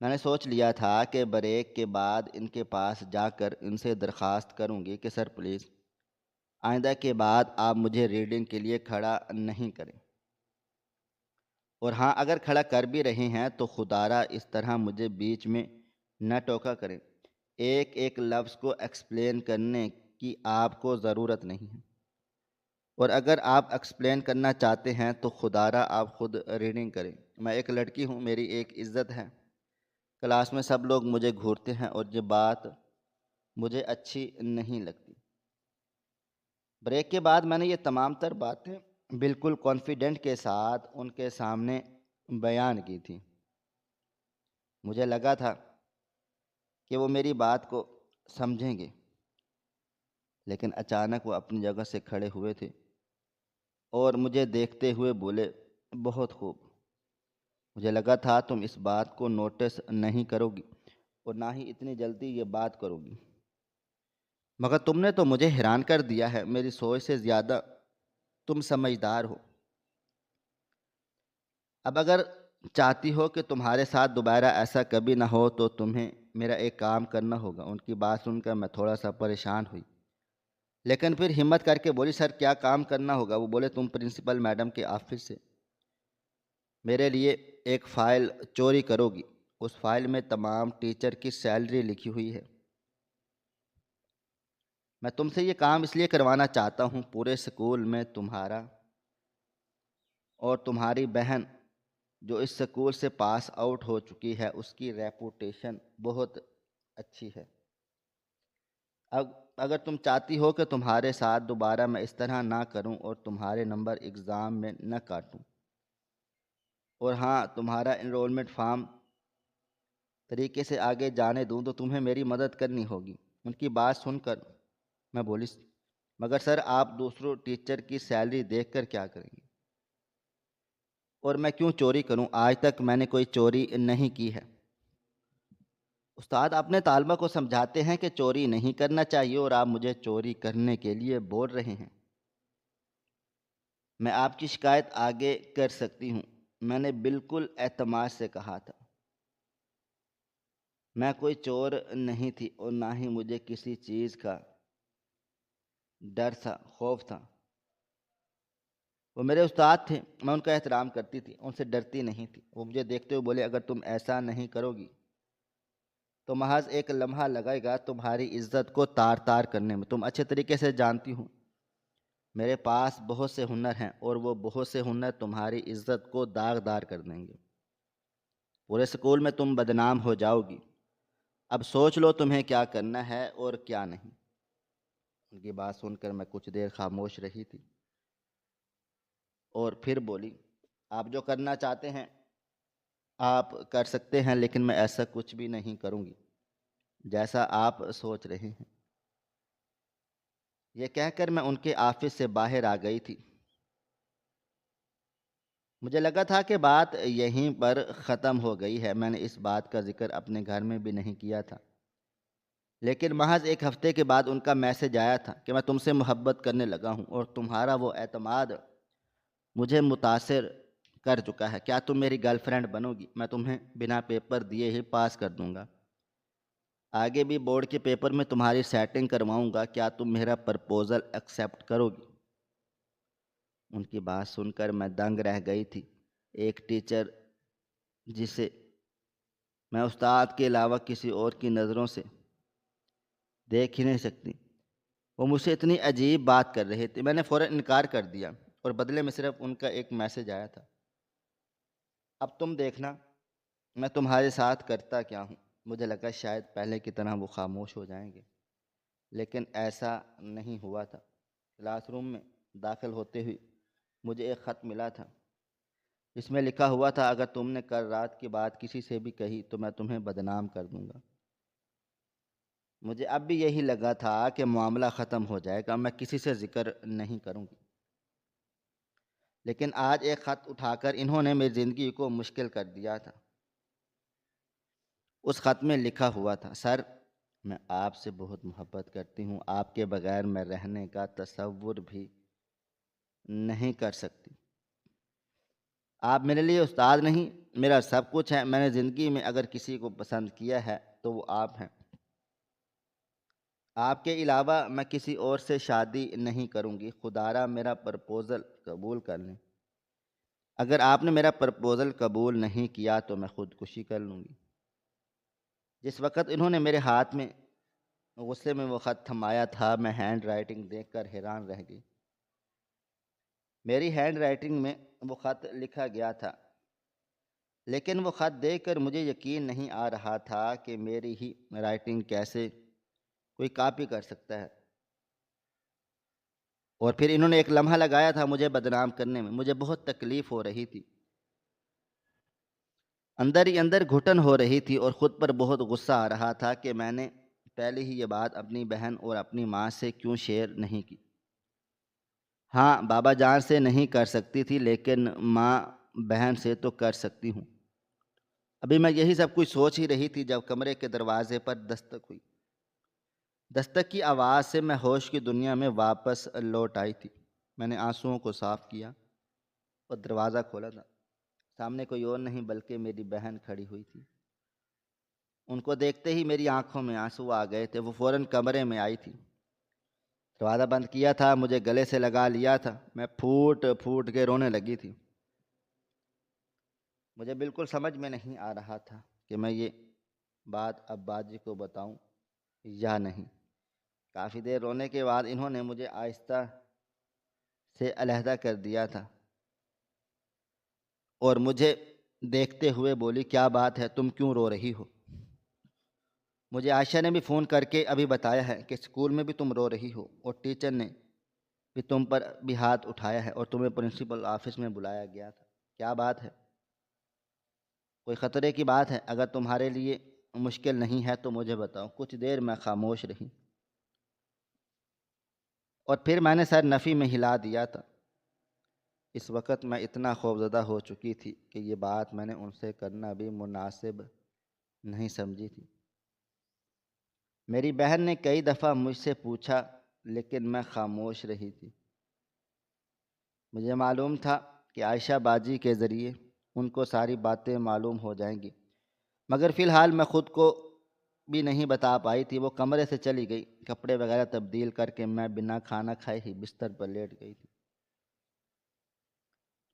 میں نے سوچ لیا تھا کہ بریک کے بعد ان کے پاس جا کر ان سے درخواست کروں گی کہ سر پلیز آئندہ کے بعد آپ مجھے ریڈنگ کے لیے کھڑا نہیں کریں، اور ہاں اگر کھڑا کر بھی رہے ہیں تو خدارا اس طرح مجھے بیچ میں نہ ٹوکا کریں۔ ایک ایک لفظ کو ایکسپلین کرنے کی آپ کو ضرورت نہیں ہے، اور اگر آپ ایکسپلین کرنا چاہتے ہیں تو خدارا آپ خود ریڈنگ کریں۔ میں ایک لڑکی ہوں، میری ایک عزت ہے۔ کلاس میں سب لوگ مجھے گھورتے ہیں اور یہ بات مجھے اچھی نہیں لگتی۔ بریک کے بعد میں نے یہ تمام تر باتیں بالکل کانفیڈنٹ کے ساتھ ان کے سامنے بیان کی تھی۔ مجھے لگا تھا کہ وہ میری بات کو سمجھیں گے، لیکن اچانک وہ اپنی جگہ سے کھڑے ہوئے تھے اور مجھے دیکھتے ہوئے بولے، بہت خوب، مجھے لگا تھا تم اس بات کو نوٹس نہیں کرو گی اور نہ ہی اتنی جلدی یہ بات کرو گی، مگر تم نے تو مجھے حیران کر دیا ہے، میری سوچ سے زیادہ تم سمجھدار ہو۔ اب اگر چاہتی ہو کہ تمہارے ساتھ دوبارہ ایسا کبھی نہ ہو تو تمہیں میرا ایک کام کرنا ہوگا۔ ان کی بات سن کر میں تھوڑا سا پریشان ہوئی، لیکن پھر ہمت کر کے بولی، سر کیا کام کرنا ہوگا؟ وہ بولے، تم پرنسپل میڈم کے آفس سے میرے لیے ایک فائل چوری کرو گی، اس فائل میں تمام ٹیچر کی سیلری لکھی ہوئی ہے۔ میں تم سے یہ کام اس لیے کروانا چاہتا ہوں، پورے سکول میں تمہارا اور تمہاری بہن جو اس سکول سے پاس آؤٹ ہو چکی ہے اس کی ریپوٹیشن بہت اچھی ہے۔ اب اگر تم چاہتی ہو کہ تمہارے ساتھ دوبارہ میں اس طرح نہ کروں اور تمہارے نمبر ایگزام میں نہ کاٹوں، اور ہاں تمہارا انرولمنٹ فارم طریقے سے آگے جانے دوں، تو تمہیں میری مدد کرنی ہوگی۔ ان کی بات سن کر میں بولی، مگر سر آپ دوسروں ٹیچر کی سیلری دیکھ کر کیا کریں گے؟ اور میں کیوں چوری کروں؟ آج تک میں نے کوئی چوری نہیں کی ہے۔ استاد اپنے طالبہ کو سمجھاتے ہیں کہ چوری نہیں کرنا چاہیے اور آپ مجھے چوری کرنے کے لیے بول رہے ہیں۔ میں آپ کی شکایت آگے کر سکتی ہوں، میں نے بالکل اعتماد سے کہا تھا۔ میں کوئی چور نہیں تھی اور نہ ہی مجھے کسی چیز کا ڈر تھا، خوف تھا۔ وہ میرے استاد تھے، میں ان کا احترام کرتی تھی، ان سے ڈرتی نہیں تھی۔ وہ مجھے دیکھتے ہوئے بولے، اگر تم ایسا نہیں کرو گی تو محض ایک لمحہ لگے گا تمہاری عزت کو تار تار کرنے میں۔ تم اچھے طریقے سے جانتی ہو میرے پاس بہت سے ہنر ہیں اور وہ بہت سے ہنر تمہاری عزت کو داغدار کر دیں گے، پورے سکول میں تم بدنام ہو جاؤ گی۔ اب سوچ لو تمہیں کیا کرنا ہے اور کیا نہیں۔ ان کی بات سن کر میں کچھ دیر خاموش رہی تھی اور پھر بولی، آپ جو کرنا چاہتے ہیں آپ کر سکتے ہیں، لیکن میں ایسا کچھ بھی نہیں کروں گی جیسا آپ سوچ رہے ہیں۔ یہ کہہ کر میں ان کے آفس سے باہر آ گئی تھی۔ مجھے لگا تھا کہ بات یہیں پر ختم ہو گئی ہے، میں نے اس بات کا ذکر اپنے گھر میں بھی نہیں کیا تھا، لیکن محض ایک ہفتے کے بعد ان کا میسج آیا تھا کہ میں تم سے محبت کرنے لگا ہوں اور تمہارا وہ اعتماد مجھے متاثر کر چکا ہے، کیا تم میری گرل فرینڈ بنو گی؟ میں تمہیں بنا پیپر دیے ہی پاس کر دوں گا، آگے بھی بورڈ کے پیپر میں تمہاری سیٹنگ کرواؤں گا، کیا تم میرا پرپوزل ایکسیپٹ کرو گی؟ ان کی بات سن کر میں دنگ رہ گئی تھی۔ ایک ٹیچر جسے میں استاد کے علاوہ کسی اور کی نظروں سے دیکھ ہی نہیں سکتی، وہ مجھ سے اتنی عجیب بات کر رہے تھے۔ میں نے فوراً انکار کر دیا اور بدلے میں صرف ان کا ایک میسج آیا تھا، اب تم دیکھنا میں تمہارے ساتھ کرتا کیا ہوں۔ مجھے لگا شاید پہلے کی طرح وہ خاموش ہو جائیں گے، لیکن ایسا نہیں ہوا تھا۔ کلاس روم میں داخل ہوتے ہوئے مجھے ایک خط ملا تھا، اس میں لکھا ہوا تھا، اگر تم نے کل رات کی بات کسی سے بھی کہی تو میں تمہیں بدنام کر دوں گا۔ مجھے اب بھی یہی لگا تھا کہ معاملہ ختم ہو جائے گا، میں کسی سے ذکر نہیں کروں گی، لیکن آج ایک خط اٹھا کر انہوں نے میری زندگی کو مشکل کر دیا تھا۔ اس خط میں لکھا ہوا تھا، سر میں آپ سے بہت محبت کرتی ہوں، آپ کے بغیر میں رہنے کا تصور بھی نہیں کر سکتی۔ آپ میرے لیے استاد نہیں، میرا سب کچھ ہیں۔ میں نے زندگی میں اگر کسی کو پسند کیا ہے تو وہ آپ ہیں۔ آپ کے علاوہ میں کسی اور سے شادی نہیں کروں گی، خدا را میرا پرپوزل قبول کر لیں۔ اگر آپ نے میرا پرپوزل قبول نہیں کیا تو میں خودکشی کر لوں گی۔ جس وقت انہوں نے میرے ہاتھ میں غصے میں وہ خط تھمایا تھا، میں ہینڈ رائٹنگ دیکھ کر حیران رہ گئی۔ میری ہینڈ رائٹنگ میں وہ خط لکھا گیا تھا، لیکن وہ خط دیکھ کر مجھے یقین نہیں آ رہا تھا کہ میری ہی رائٹنگ کیسے کوئی کاپی کر سکتا ہے۔ اور پھر انہوں نے ایک لمحہ لگایا تھا مجھے بدنام کرنے میں، مجھے بہت تکلیف ہو رہی تھی، اندر ہی اندر گھٹن ہو رہی تھی، اور خود پر بہت غصہ آ رہا تھا کہ میں نے پہلے ہی یہ بات اپنی بہن اور اپنی ماں سے کیوں شیئر نہیں کی۔ ہاں، بابا جان سے نہیں کر سکتی تھی، لیکن ماں بہن سے تو کر سکتی ہوں۔ ابھی میں یہی سب کچھ سوچ ہی رہی تھی جب کمرے کے دروازے پر دستک ہوئی۔ دستک کی آواز سے میں ہوش کی دنیا میں واپس لوٹ آئی تھی۔ میں نے آنسوؤں کو صاف کیا اور دروازہ کھولا تھا۔ سامنے کوئی اور نہیں بلکہ میری بہن کھڑی ہوئی تھی۔ ان کو دیکھتے ہی میری آنکھوں میں آنسو آ گئے تھے۔ وہ فوراً کمرے میں آئی تھی، دروازہ بند کیا تھا، مجھے گلے سے لگا لیا تھا۔ میں پھوٹ پھوٹ کے رونے لگی تھی۔ مجھے بالکل سمجھ میں نہیں آ رہا تھا کہ میں یہ بات اب باجی کو بتاؤں یا نہیں۔ کافی دیر رونے کے بعد انہوں نے مجھے آہستہ سے علیحدہ کر دیا تھا اور مجھے دیکھتے ہوئے بولی، کیا بات ہے، تم کیوں رو رہی ہو؟ مجھے عائشہ نے بھی فون کر کے ابھی بتایا ہے کہ اسکول میں بھی تم رو رہی ہو، اور ٹیچر نے بھی تم پر بھی ہاتھ اٹھایا ہے اور تمہیں پرنسپل آفس میں بلایا گیا تھا۔ کیا بات ہے؟ کوئی خطرے کی بات ہے؟ اگر تمہارے لیے مشکل نہیں ہے تو مجھے بتاؤ۔ کچھ دیر میں خاموش رہی اور پھر میں نے سر نفی میں ہلا دیا تھا۔ اس وقت میں اتنا خوفزدہ ہو چکی تھی کہ یہ بات میں نے ان سے کرنا بھی مناسب نہیں سمجھی تھی۔ میری بہن نے کئی دفعہ مجھ سے پوچھا، لیکن میں خاموش رہی تھی۔ مجھے معلوم تھا کہ عائشہ باجی کے ذریعے ان کو ساری باتیں معلوم ہو جائیں گی، مگر فی الحال میں خود کو بھی نہیں بتا پائی تھی۔ وہ کمرے سے چلی گئی، کپڑے وغیرہ تبدیل کر کے میں بنا کھانا کھائے ہی بستر پر لیٹ گئی تھی۔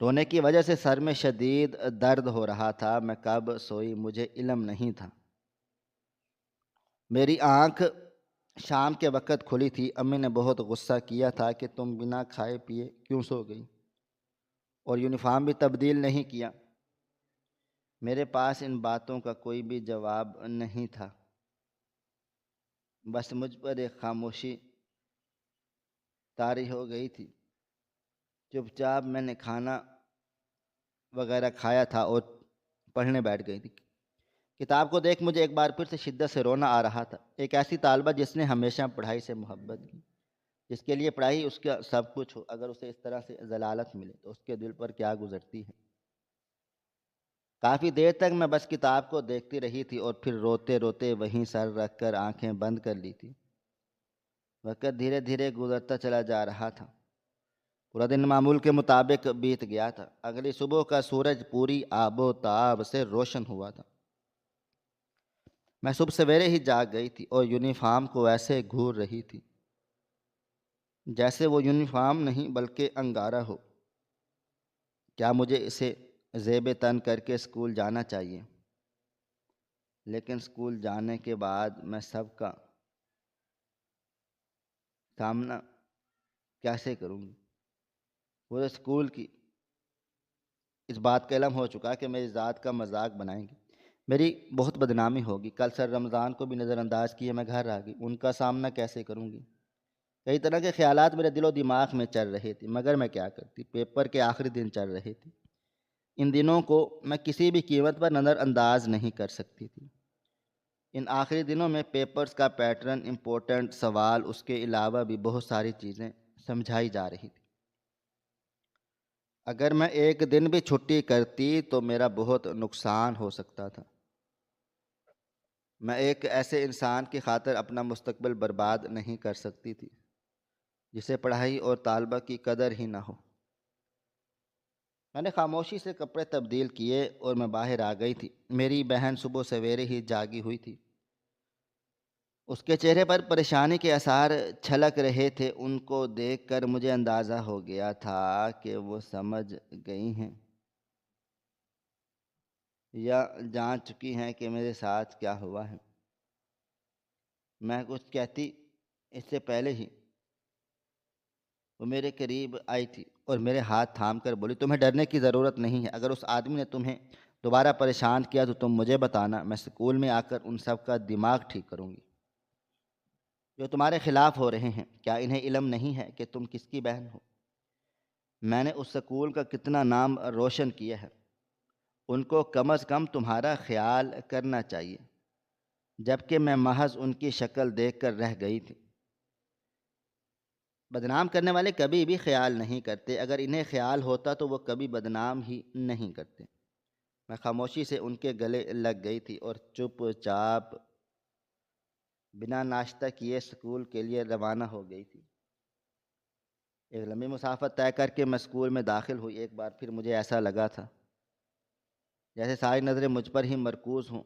رونے کی وجہ سے سر میں شدید درد ہو رہا تھا۔ میں کب سوئی مجھے علم نہیں تھا۔ میری آنکھ شام کے وقت کھلی تھی۔ امی نے بہت غصہ کیا تھا کہ تم بنا کھائے پیے کیوں سو گئی اور یونیفارم بھی تبدیل نہیں کیا۔ میرے پاس ان باتوں کا کوئی بھی جواب نہیں تھا، بس مجھ پر ایک خاموشی طاری ہو گئی تھی۔ چپ چاپ میں نے کھانا وغیرہ کھایا تھا اور پڑھنے بیٹھ گئی تھی۔ کتاب کو دیکھ مجھے ایک بار پھر سے شدت سے رونا آ رہا تھا۔ ایک ایسی طالبہ جس نے ہمیشہ پڑھائی سے محبت کی، جس کے لیے پڑھائی اس کا سب کچھ ہو، اگر اسے اس طرح سے ضلالت ملے تو اس کے دل پر کیا گزرتی ہے۔ کافی دیر تک میں بس کتاب کو دیکھتی رہی تھی اور پھر روتے روتے وہیں سر رکھ کر آنکھیں بند کر لی تھی۔ وقت دھیرے دھیرے گزرتا چلا جا رہا تھا۔ پورا دن معمول کے مطابق بیت گیا تھا۔ اگلی صبح کا سورج پوری آب و تاب سے روشن ہوا تھا۔ میں صبح سویرے ہی جاگ گئی تھی اور یونیفارم کو ایسے گھور رہی تھی جیسے وہ یونیفارم نہیں بلکہ انگارہ ہو۔ کیا مجھے اسے زیب تن کر کے اسکول جانا چاہیے؟ لیکن اسکول جانے کے بعد میں سب کا سامنا کیسے کروں گی؟ پورے اسکول کی اس بات کا علم ہو چکا کہ میری ذات کا مذاق بنائیں گے، میری بہت بدنامی ہوگی۔ کل سر رمضان کو بھی نظر انداز کیے میں گھر آ گئی، ان کا سامنا کیسے کروں گی؟ کئی طرح کے خیالات میرے دل و دماغ میں چل رہے تھے، مگر میں کیا کرتی؟ پیپر کے آخری دن چل رہے تھے۔ ان دنوں کو میں کسی بھی قیمت پر نظر انداز نہیں کر سکتی تھی۔ ان آخری دنوں میں پیپرز کا پیٹرن، امپورٹنٹ سوال، اس کے علاوہ بھی بہت ساری چیزیں سمجھائی جا رہی تھی۔ اگر میں ایک دن بھی چھٹی کرتی تو میرا بہت نقصان ہو سکتا تھا۔ میں ایک ایسے انسان کی خاطر اپنا مستقبل برباد نہیں کر سکتی تھی جسے پڑھائی اور طالبہ کی قدر ہی نہ ہو۔ میں نے خاموشی سے کپڑے تبدیل کیے اور میں باہر آ گئی تھی۔ میری بہن صبح سویرے ہی جاگی ہوئی تھی۔ اس کے چہرے پر پریشانی کے آثار چھلک رہے تھے۔ ان کو دیکھ کر مجھے اندازہ ہو گیا تھا کہ وہ سمجھ گئی ہیں یا جان چکی ہیں کہ میرے ساتھ کیا ہوا ہے۔ میں کچھ کہتی اس سے پہلے ہی وہ میرے قریب آئی تھی اور میرے ہاتھ تھام کر بولی، تمہیں ڈرنے کی ضرورت نہیں ہے۔ اگر اس آدمی نے تمہیں دوبارہ پریشان کیا تو تم مجھے بتانا، میں اسکول میں آ کر ان سب کا دماغ ٹھیک کروں گی۔ جو تمہارے خلاف ہو رہے ہیں، کیا انہیں علم نہیں ہے کہ تم کس کی بہن ہو؟ میں نے اس سکول کا کتنا نام روشن کیا ہے، ان کو کم از کم تمہارا خیال کرنا چاہیے، جبکہ میں محض ان کی شکل دیکھ کر رہ گئی تھی۔ بدنام کرنے والے کبھی بھی خیال نہیں کرتے، اگر انہیں خیال ہوتا تو وہ کبھی بدنام ہی نہیں کرتے۔ میں خاموشی سے ان کے گلے لگ گئی تھی اور چپ چاپ بنا ناشتہ کیے اسکول کے لیے روانہ ہو گئی تھی۔ ایک لمبی مسافت طے کر کے میں اسکول میں داخل ہوئی۔ ایک بار پھر مجھے ایسا لگا تھا جیسے ساری نظریں مجھ پر ہی مرکوز ہوں۔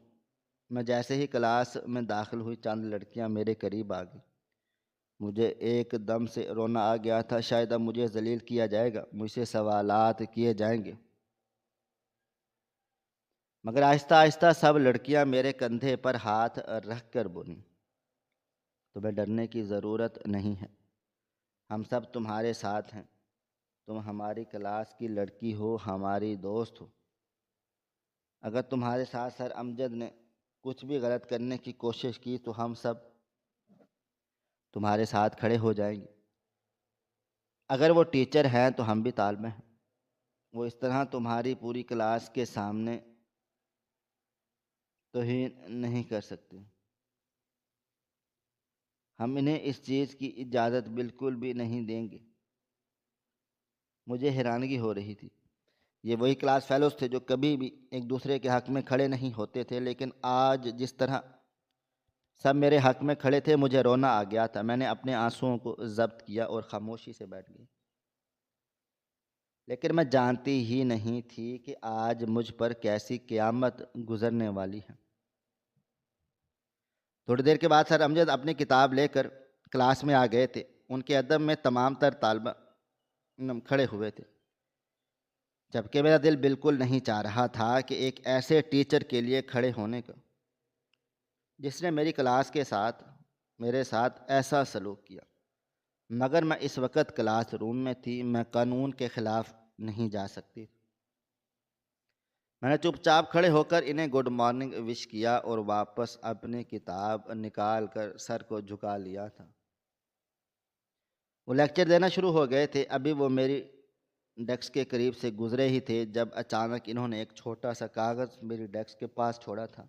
میں جیسے ہی کلاس میں داخل ہوئی، چند لڑکیاں میرے قریب آ گئیں۔ مجھے ایک دم سے رونا آ گیا تھا، شاید اب مجھے ذلیل کیا جائے گا، مجھ سے سوالات کیے جائیں گے۔ مگر آہستہ آہستہ سب لڑکیاں میرے کندھے پر ہاتھ رکھ کر بولیں، تمہیں ڈرنے کی ضرورت نہیں ہے، ہم سب تمہارے ساتھ ہیں، تم ہماری کلاس کی لڑکی ہو، ہماری دوست ہو۔ اگر تمہارے ساتھ سر امجد نے کچھ بھی غلط کرنے کی کوشش کی تو ہم سب تمہارے ساتھ کھڑے ہو جائیں گے۔ اگر وہ ٹیچر ہیں تو ہم بھی طالبہ ہیں، وہ اس طرح تمہاری پوری کلاس کے سامنے توہین نہیں کر سکتے۔ ہم انہیں اس چیز کی اجازت بالکل بھی نہیں دیں گے۔ مجھے حیرانگی ہو رہی تھی، یہ وہی کلاس فیلوز تھے جو کبھی بھی ایک دوسرے کے حق میں کھڑے نہیں ہوتے تھے، لیکن آج جس طرح سب میرے حق میں کھڑے تھے مجھے رونا آ گیا تھا۔ میں نے اپنے آنسوؤں کو ضبط کیا اور خاموشی سے بیٹھ گئی، لیکن میں جانتی ہی نہیں تھی کہ آج مجھ پر کیسی قیامت گزرنے والی ہے۔ تھوڑی دیر کے بعد سر امجد اپنی کتاب لے کر کلاس میں آ گئے تھے۔ ان کے ادب میں تمام تر طالبہ کھڑے ہوئے تھے، جبکہ میرا دل بالکل نہیں چاہ رہا تھا کہ ایک ایسے ٹیچر کے لیے کھڑے ہونے کا جس نے میری کلاس کے ساتھ میرے ساتھ ایسا سلوک کیا۔ مگر میں اس وقت کلاس روم میں تھی، میں قانون کے خلاف نہیں جا سکتی۔ میں نے چپ چاپ کھڑے ہو کر انہیں گڈ مارننگ وش کیا اور واپس اپنی کتاب نکال کر سر کو جھکا لیا تھا۔ وہ لیکچر دینا شروع ہو گئے تھے، ابھی وہ میری ڈیسک کے قریب سے گزرے ہی تھے جب اچانک انہوں نے ایک چھوٹا سا کاغذ میری ڈیسک کے پاس چھوڑا تھا۔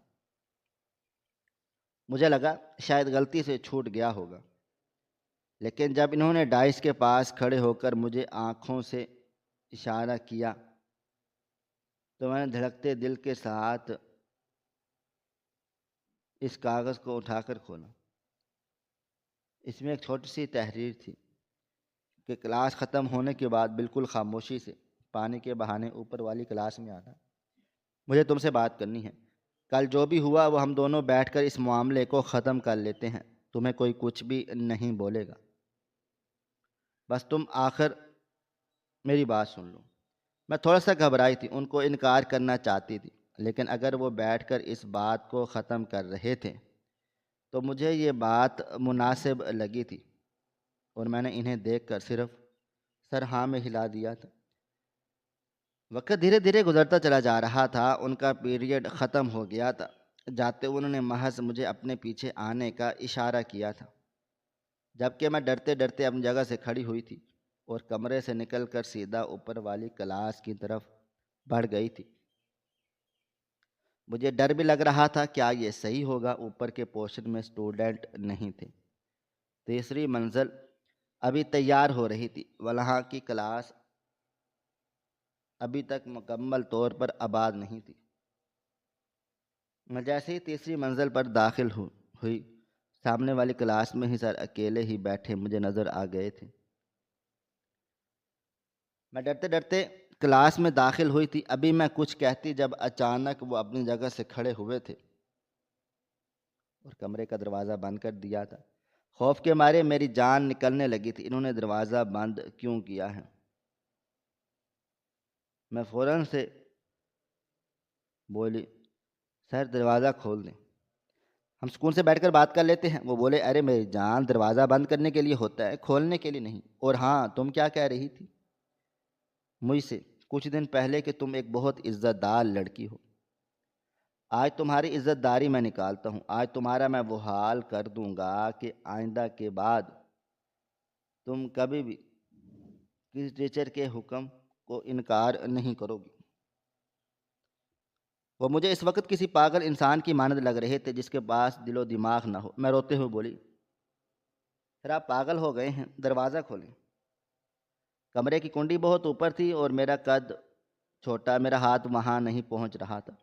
مجھے لگا شاید غلطی سے چھوٹ گیا ہوگا، لیکن جب انہوں نے ڈائس کے پاس کھڑے ہو کر مجھے آنکھوں سے اشارہ کیا تو میں نے دھڑکتے دل کے ساتھ اس کاغذ کو اٹھا کر کھولا۔ اس میں ایک چھوٹی سی تحریر تھی کہ کلاس ختم ہونے کے بعد بالکل خاموشی سے پانی کے بہانے اوپر والی کلاس میں آنا، مجھے تم سے بات کرنی ہے۔ کل جو بھی ہوا وہ ہم دونوں بیٹھ کر اس معاملے کو ختم کر لیتے ہیں، تمہیں کوئی کچھ بھی نہیں بولے گا، بس تم آخر میری بات سن لو۔ میں تھوڑا سا گھبرائی تھی، ان کو انکار کرنا چاہتی تھی، لیکن اگر وہ بیٹھ کر اس بات کو ختم کر رہے تھے تو مجھے یہ بات مناسب لگی تھی، اور میں نے انہیں دیکھ کر صرف سر ہاں میں ہلا دیا تھا۔ وقت دھیرے دھیرے گزرتا چلا جا رہا تھا، ان کا پیریڈ ختم ہو گیا تھا۔ جاتے انہوں نے محض مجھے اپنے پیچھے آنے کا اشارہ کیا تھا، جبکہ میں ڈرتے ڈرتے اپنی جگہ سے کھڑی ہوئی تھی اور کمرے سے نکل کر سیدھا اوپر والی کلاس کی طرف بڑھ گئی تھی۔ مجھے ڈر بھی لگ رہا تھا، کیا یہ صحیح ہوگا؟ اوپر کے پورشن میں اسٹوڈنٹ نہیں تھے، تیسری منزل ابھی تیار ہو رہی تھی، وہاں کی کلاس ابھی تک مکمل طور پر آباد نہیں تھی۔ میں جیسے ہی تیسری منزل پر داخل ہوئی، سامنے والی کلاس میں ہی سر اکیلے ہی بیٹھے مجھے نظر آ گئے تھے۔ میں ڈرتے ڈرتے کلاس میں داخل ہوئی تھی، ابھی میں کچھ کہتی جب اچانک وہ اپنی جگہ سے کھڑے ہوئے تھے اور کمرے کا دروازہ بند کر دیا تھا۔ خوف کے مارے میری جان نکلنے لگی تھی۔ انہوں نے دروازہ بند کیوں کیا ہے؟ میں فوراً سے بولی، سر دروازہ کھول دیں، ہم سکون سے بیٹھ کر بات کر لیتے ہیں۔ وہ بولے، ارے میری جان، دروازہ بند کرنے کے لیے ہوتا ہے، کھولنے کے لیے نہیں۔ اور ہاں، تم کیا کہہ رہی تھی مجھ سے کچھ دن پہلے کہ تم ایک بہت عزت دار لڑکی ہو؟ آج تمہاری عزت داری میں نکالتا ہوں، آج تمہارا میں وہ حال کر دوں گا کہ آئندہ کے بعد تم کبھی بھی کسی ٹیچر کے حکم کو انکار نہیں کرو گی۔ وہ مجھے اس وقت کسی پاگل انسان کی مانند لگ رہے تھے جس کے پاس دل و دماغ نہ ہو۔ میں روتے ہوئے بولی، پھر آپ پاگل ہو گئے ہیں، دروازہ کھولیں۔ کمرے کی کنڈی بہت اوپر تھی اور میرا قد چھوٹا، میرا ہاتھ وہاں نہیں پہنچ رہا تھا۔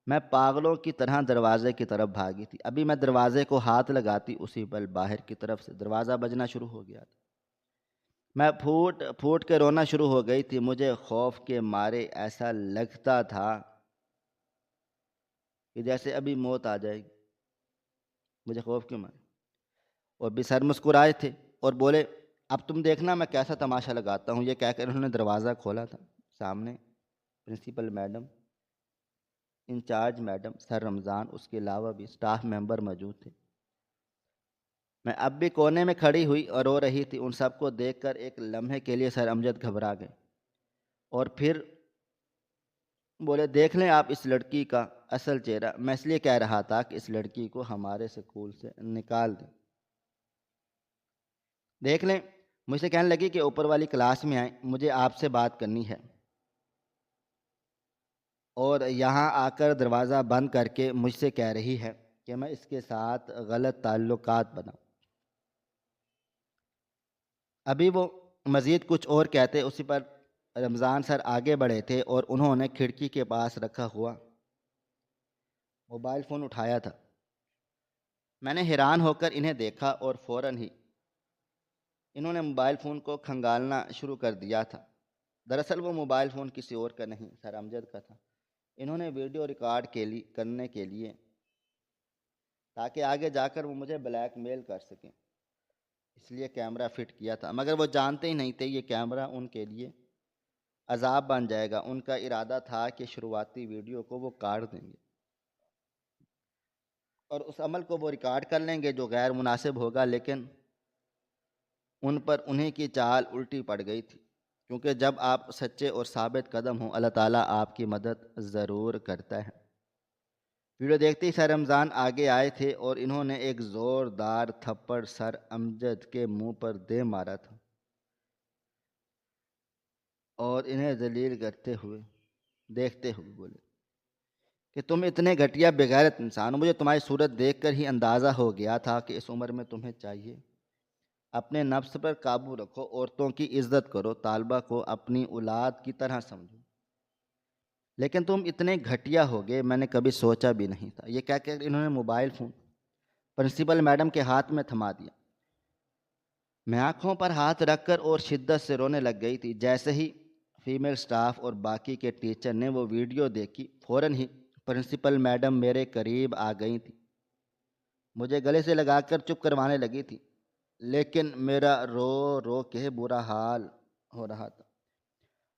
میں پاگلوں کی طرح دروازے کی طرف بھاگی تھی۔ ابھی میں دروازے کو ہاتھ لگاتی، اسی پل باہر کی طرف سے دروازہ بجنا شروع ہو گیا تھا۔ میں پھوٹ پھوٹ کے رونا شروع ہو گئی تھی۔ مجھے خوف کے مارے ایسا لگتا تھا کہ جیسے ابھی موت آ جائے گی، مجھے خوف کے مارے۔ اور بھی سر مسکرائے تھے اور بولے، اب تم دیکھنا میں کیسا تماشا لگاتا ہوں۔ یہ کہہ کر انہوں نے دروازہ کھولا تھا۔ سامنے پرنسپل میڈم، انچارج میڈم، سر رمضان، اس کے علاوہ بھی سٹاف ممبر موجود تھے۔ میں اب بھی کونے میں کھڑی ہوئی اور رو رہی تھی۔ ان سب کو دیکھ کر ایک لمحے کے لیے سر امجد گھبرا گئے اور پھر بولے، دیکھ لیں آپ اس لڑکی کا اصل چہرہ۔ میں اس لیے کہہ رہا تھا کہ اس لڑکی کو ہمارے اسکول سے نکال دیں۔ دیکھ لیں۔ مجھ سے کہنے لگی کہ اوپر والی کلاس میں آئیں، مجھے آپ سے بات کرنی ہے۔ اور یہاں آ کر دروازہ بند کر کے مجھ سے کہہ رہی ہے کہ میں اس کے ساتھ غلط تعلقات بناؤں۔ ابھی وہ مزید کچھ اور کہتے، اسی پر رمضان سر آگے بڑھے تھے اور انہوں نے کھڑکی کے پاس رکھا ہوا موبائل فون اٹھایا تھا۔ میں نے حیران ہو کر انہیں دیکھا اور فوراً ہی انہوں نے موبائل فون کو کھنگالنا شروع کر دیا تھا۔ دراصل وہ موبائل فون کسی اور کا نہیں، سر امجد کا تھا۔ انہوں نے ویڈیو ریکارڈ کرنے کے لیے تاکہ آگے جا کر وہ مجھے بلیک میل کر سکیں، اس لیے کیمرہ فٹ کیا تھا، مگر وہ جانتے ہی نہیں تھے یہ کیمرہ ان کے لیے عذاب بن جائے گا۔ ان کا ارادہ تھا کہ شروعاتی ویڈیو کو وہ کاٹ دیں گے اور اس عمل کو وہ ریکارڈ کر لیں گے جو غیر مناسب ہوگا، لیکن ان پر انہیں کی چال الٹی پڑ گئی تھی، کیونکہ جب آپ سچے اور ثابت قدم ہوں، اللہ تعالیٰ آپ کی مدد ضرور کرتا ہے۔ ویڈیو دیکھتے ہی سر رمضان آگے آئے تھے اور انہوں نے ایک زوردار تھپڑ سر امجد کے منہ پر دے مارا تھا اور انہیں ذلیل کرتے ہوئے دیکھتے ہوئے بولے کہ تم اتنے گھٹیا بغیرت انسان ہو۔ مجھے تمہاری صورت دیکھ کر ہی اندازہ ہو گیا تھا کہ اس عمر میں تمہیں چاہیے اپنے نفس پر قابو رکھو، عورتوں کی عزت کرو، طالبہ کو اپنی اولاد کی طرح سمجھو، لیکن تم اتنے گھٹیا ہو گئے، میں نے کبھی سوچا بھی نہیں تھا۔ یہ کہہ کر انہوں نے موبائل فون پرنسپل میڈم کے ہاتھ میں تھما دیا۔ میں آنکھوں پر ہاتھ رکھ کر اور شدت سے رونے لگ گئی تھی۔ جیسے ہی فیمیل سٹاف اور باقی کے ٹیچر نے وہ ویڈیو دیکھی، فوراً ہی پرنسپل میڈم میرے قریب آ گئی تھی، مجھے گلے سے لگا کر چپ کروانے لگی تھی، لیکن میرا رو رو کے برا حال ہو رہا تھا۔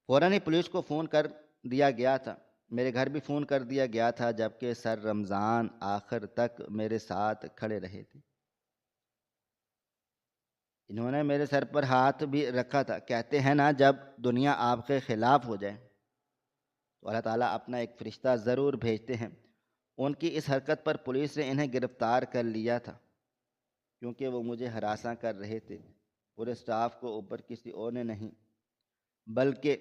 فوراً ہی پولیس کو فون کر دیا گیا تھا، میرے گھر بھی فون کر دیا گیا تھا، جبکہ سر رمضان آخر تک میرے ساتھ کھڑے رہے تھے۔ انہوں نے میرے سر پر ہاتھ بھی رکھا تھا۔ کہتے ہیں نا، جب دنیا آپ کے خلاف ہو جائے تو اللہ تعالیٰ اپنا ایک فرشتہ ضرور بھیجتے ہیں۔ ان کی اس حرکت پر پولیس نے انہیں گرفتار کر لیا تھا، کیونکہ وہ مجھے ہراساں کر رہے تھے۔ پورے سٹاف کو اوپر کسی اور نے نہیں بلکہ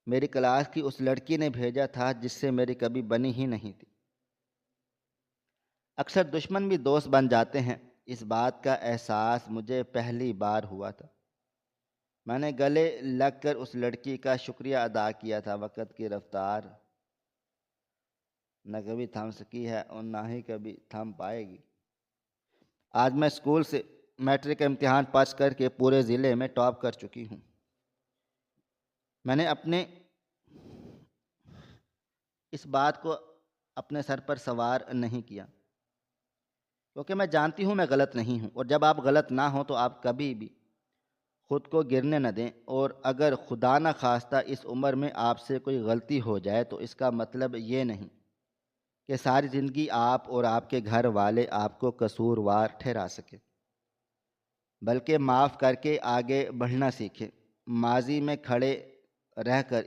میری کلاس کی اس لڑکی نے بھیجا تھا جس سے میری کبھی بنی ہی نہیں تھی۔ اکثر دشمن بھی دوست بن جاتے ہیں، اس بات کا احساس مجھے پہلی بار ہوا تھا۔ میں نے گلے لگ کر اس لڑکی کا شکریہ ادا کیا تھا۔ وقت کی رفتار نہ کبھی تھم سکی ہے اور نہ ہی کبھی تھم پائے گی۔ آج میں اسکول سے میٹرک کا امتحان پاس کر کے پورے ضلع میں ٹاپ کر چکی ہوں۔ میں نے اپنے اس بات کو اپنے سر پر سوار نہیں کیا، کیونکہ میں جانتی ہوں میں غلط نہیں ہوں، اور جب آپ غلط نہ ہوں تو آپ کبھی بھی خود کو گرنے نہ دیں۔ اور اگر خدا نہ خواستہ اس عمر میں آپ سے کوئی غلطی ہو جائے تو اس کا مطلب یہ نہیں کہ ساری زندگی آپ اور آپ کے گھر والے آپ کو قصوروار ٹھہرا سکے، بلکہ معاف کر کے آگے بڑھنا سیکھیں۔ ماضی میں کھڑے رہ کر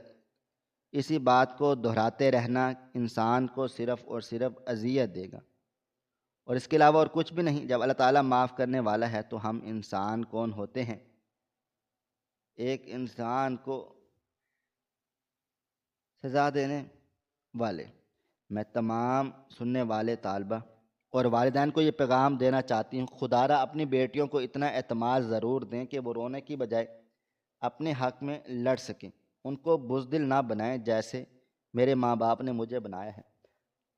اسی بات کو دہراتے رہنا انسان کو صرف اور صرف اذیت دے گا، اور اس کے علاوہ اور کچھ بھی نہیں۔ جب اللہ تعالیٰ معاف کرنے والا ہے تو ہم انسان کون ہوتے ہیں؟ ایک انسان کو سزا دینے والے۔ میں تمام سننے والے طالبہ اور والدین کو یہ پیغام دینا چاہتی ہوں، خدا را اپنی بیٹیوں کو اتنا اعتماد ضرور دیں کہ وہ رونے کی بجائے اپنے حق میں لڑ سکیں۔ ان کو بزدل نہ بنائیں جیسے میرے ماں باپ نے مجھے بنایا ہے۔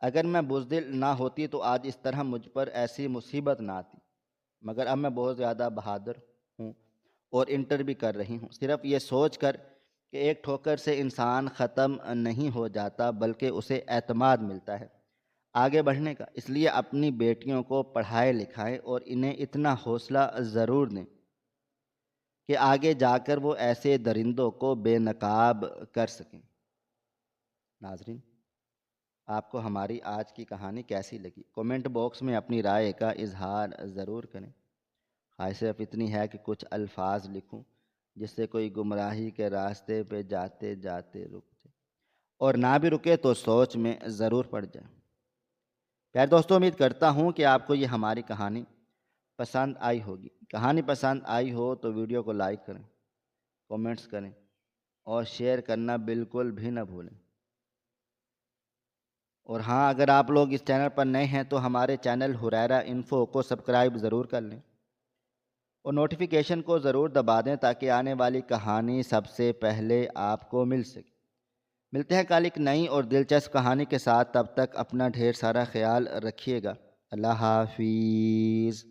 اگر میں بزدل نہ ہوتی تو آج اس طرح مجھ پر ایسی مصیبت نہ آتی، مگر اب میں بہت زیادہ بہادر ہوں اور انٹر بھی کر رہی ہوں، صرف یہ سوچ کر کہ ایک ٹھوکر سے انسان ختم نہیں ہو جاتا بلکہ اسے اعتماد ملتا ہے آگے بڑھنے کا۔ اس لیے اپنی بیٹیوں کو پڑھائے لکھائیں اور انہیں اتنا حوصلہ ضرور دیں کہ آگے جا کر وہ ایسے درندوں کو بے نقاب کر سکیں۔ ناظرین، آپ کو ہماری آج کی کہانی کیسی لگی؟ کومنٹ باکس میں اپنی رائے کا اظہار ضرور کریں۔ خواہش صرف اتنی ہے کہ کچھ الفاظ لکھوں جس سے کوئی گمراہی کے راستے پہ جاتے جاتے رک جائے، اور نہ بھی رکے تو سوچ میں ضرور پڑ جائے۔ پیارے دوستوں، امید کرتا ہوں کہ آپ کو یہ ہماری کہانی پسند آئی ہوگی۔ کہانی پسند آئی ہو تو ویڈیو کو لائک کریں، کومنٹس کریں اور شیئر کرنا بالکل بھی نہ بھولیں۔ اور ہاں، اگر آپ لوگ اس چینل پر نئے ہیں تو ہمارے چینل حریرہ انفو کو سبسکرائب ضرور کر لیں اور نوٹیفیکیشن کو ضرور دبا دیں تاکہ آنے والی کہانی سب سے پہلے آپ کو مل سکے۔ ملتے ہیں کل ایک نئی اور دلچسپ کہانی کے ساتھ، تب تک اپنا ڈھیر سارا خیال رکھیے گا۔ اللہ حافظ۔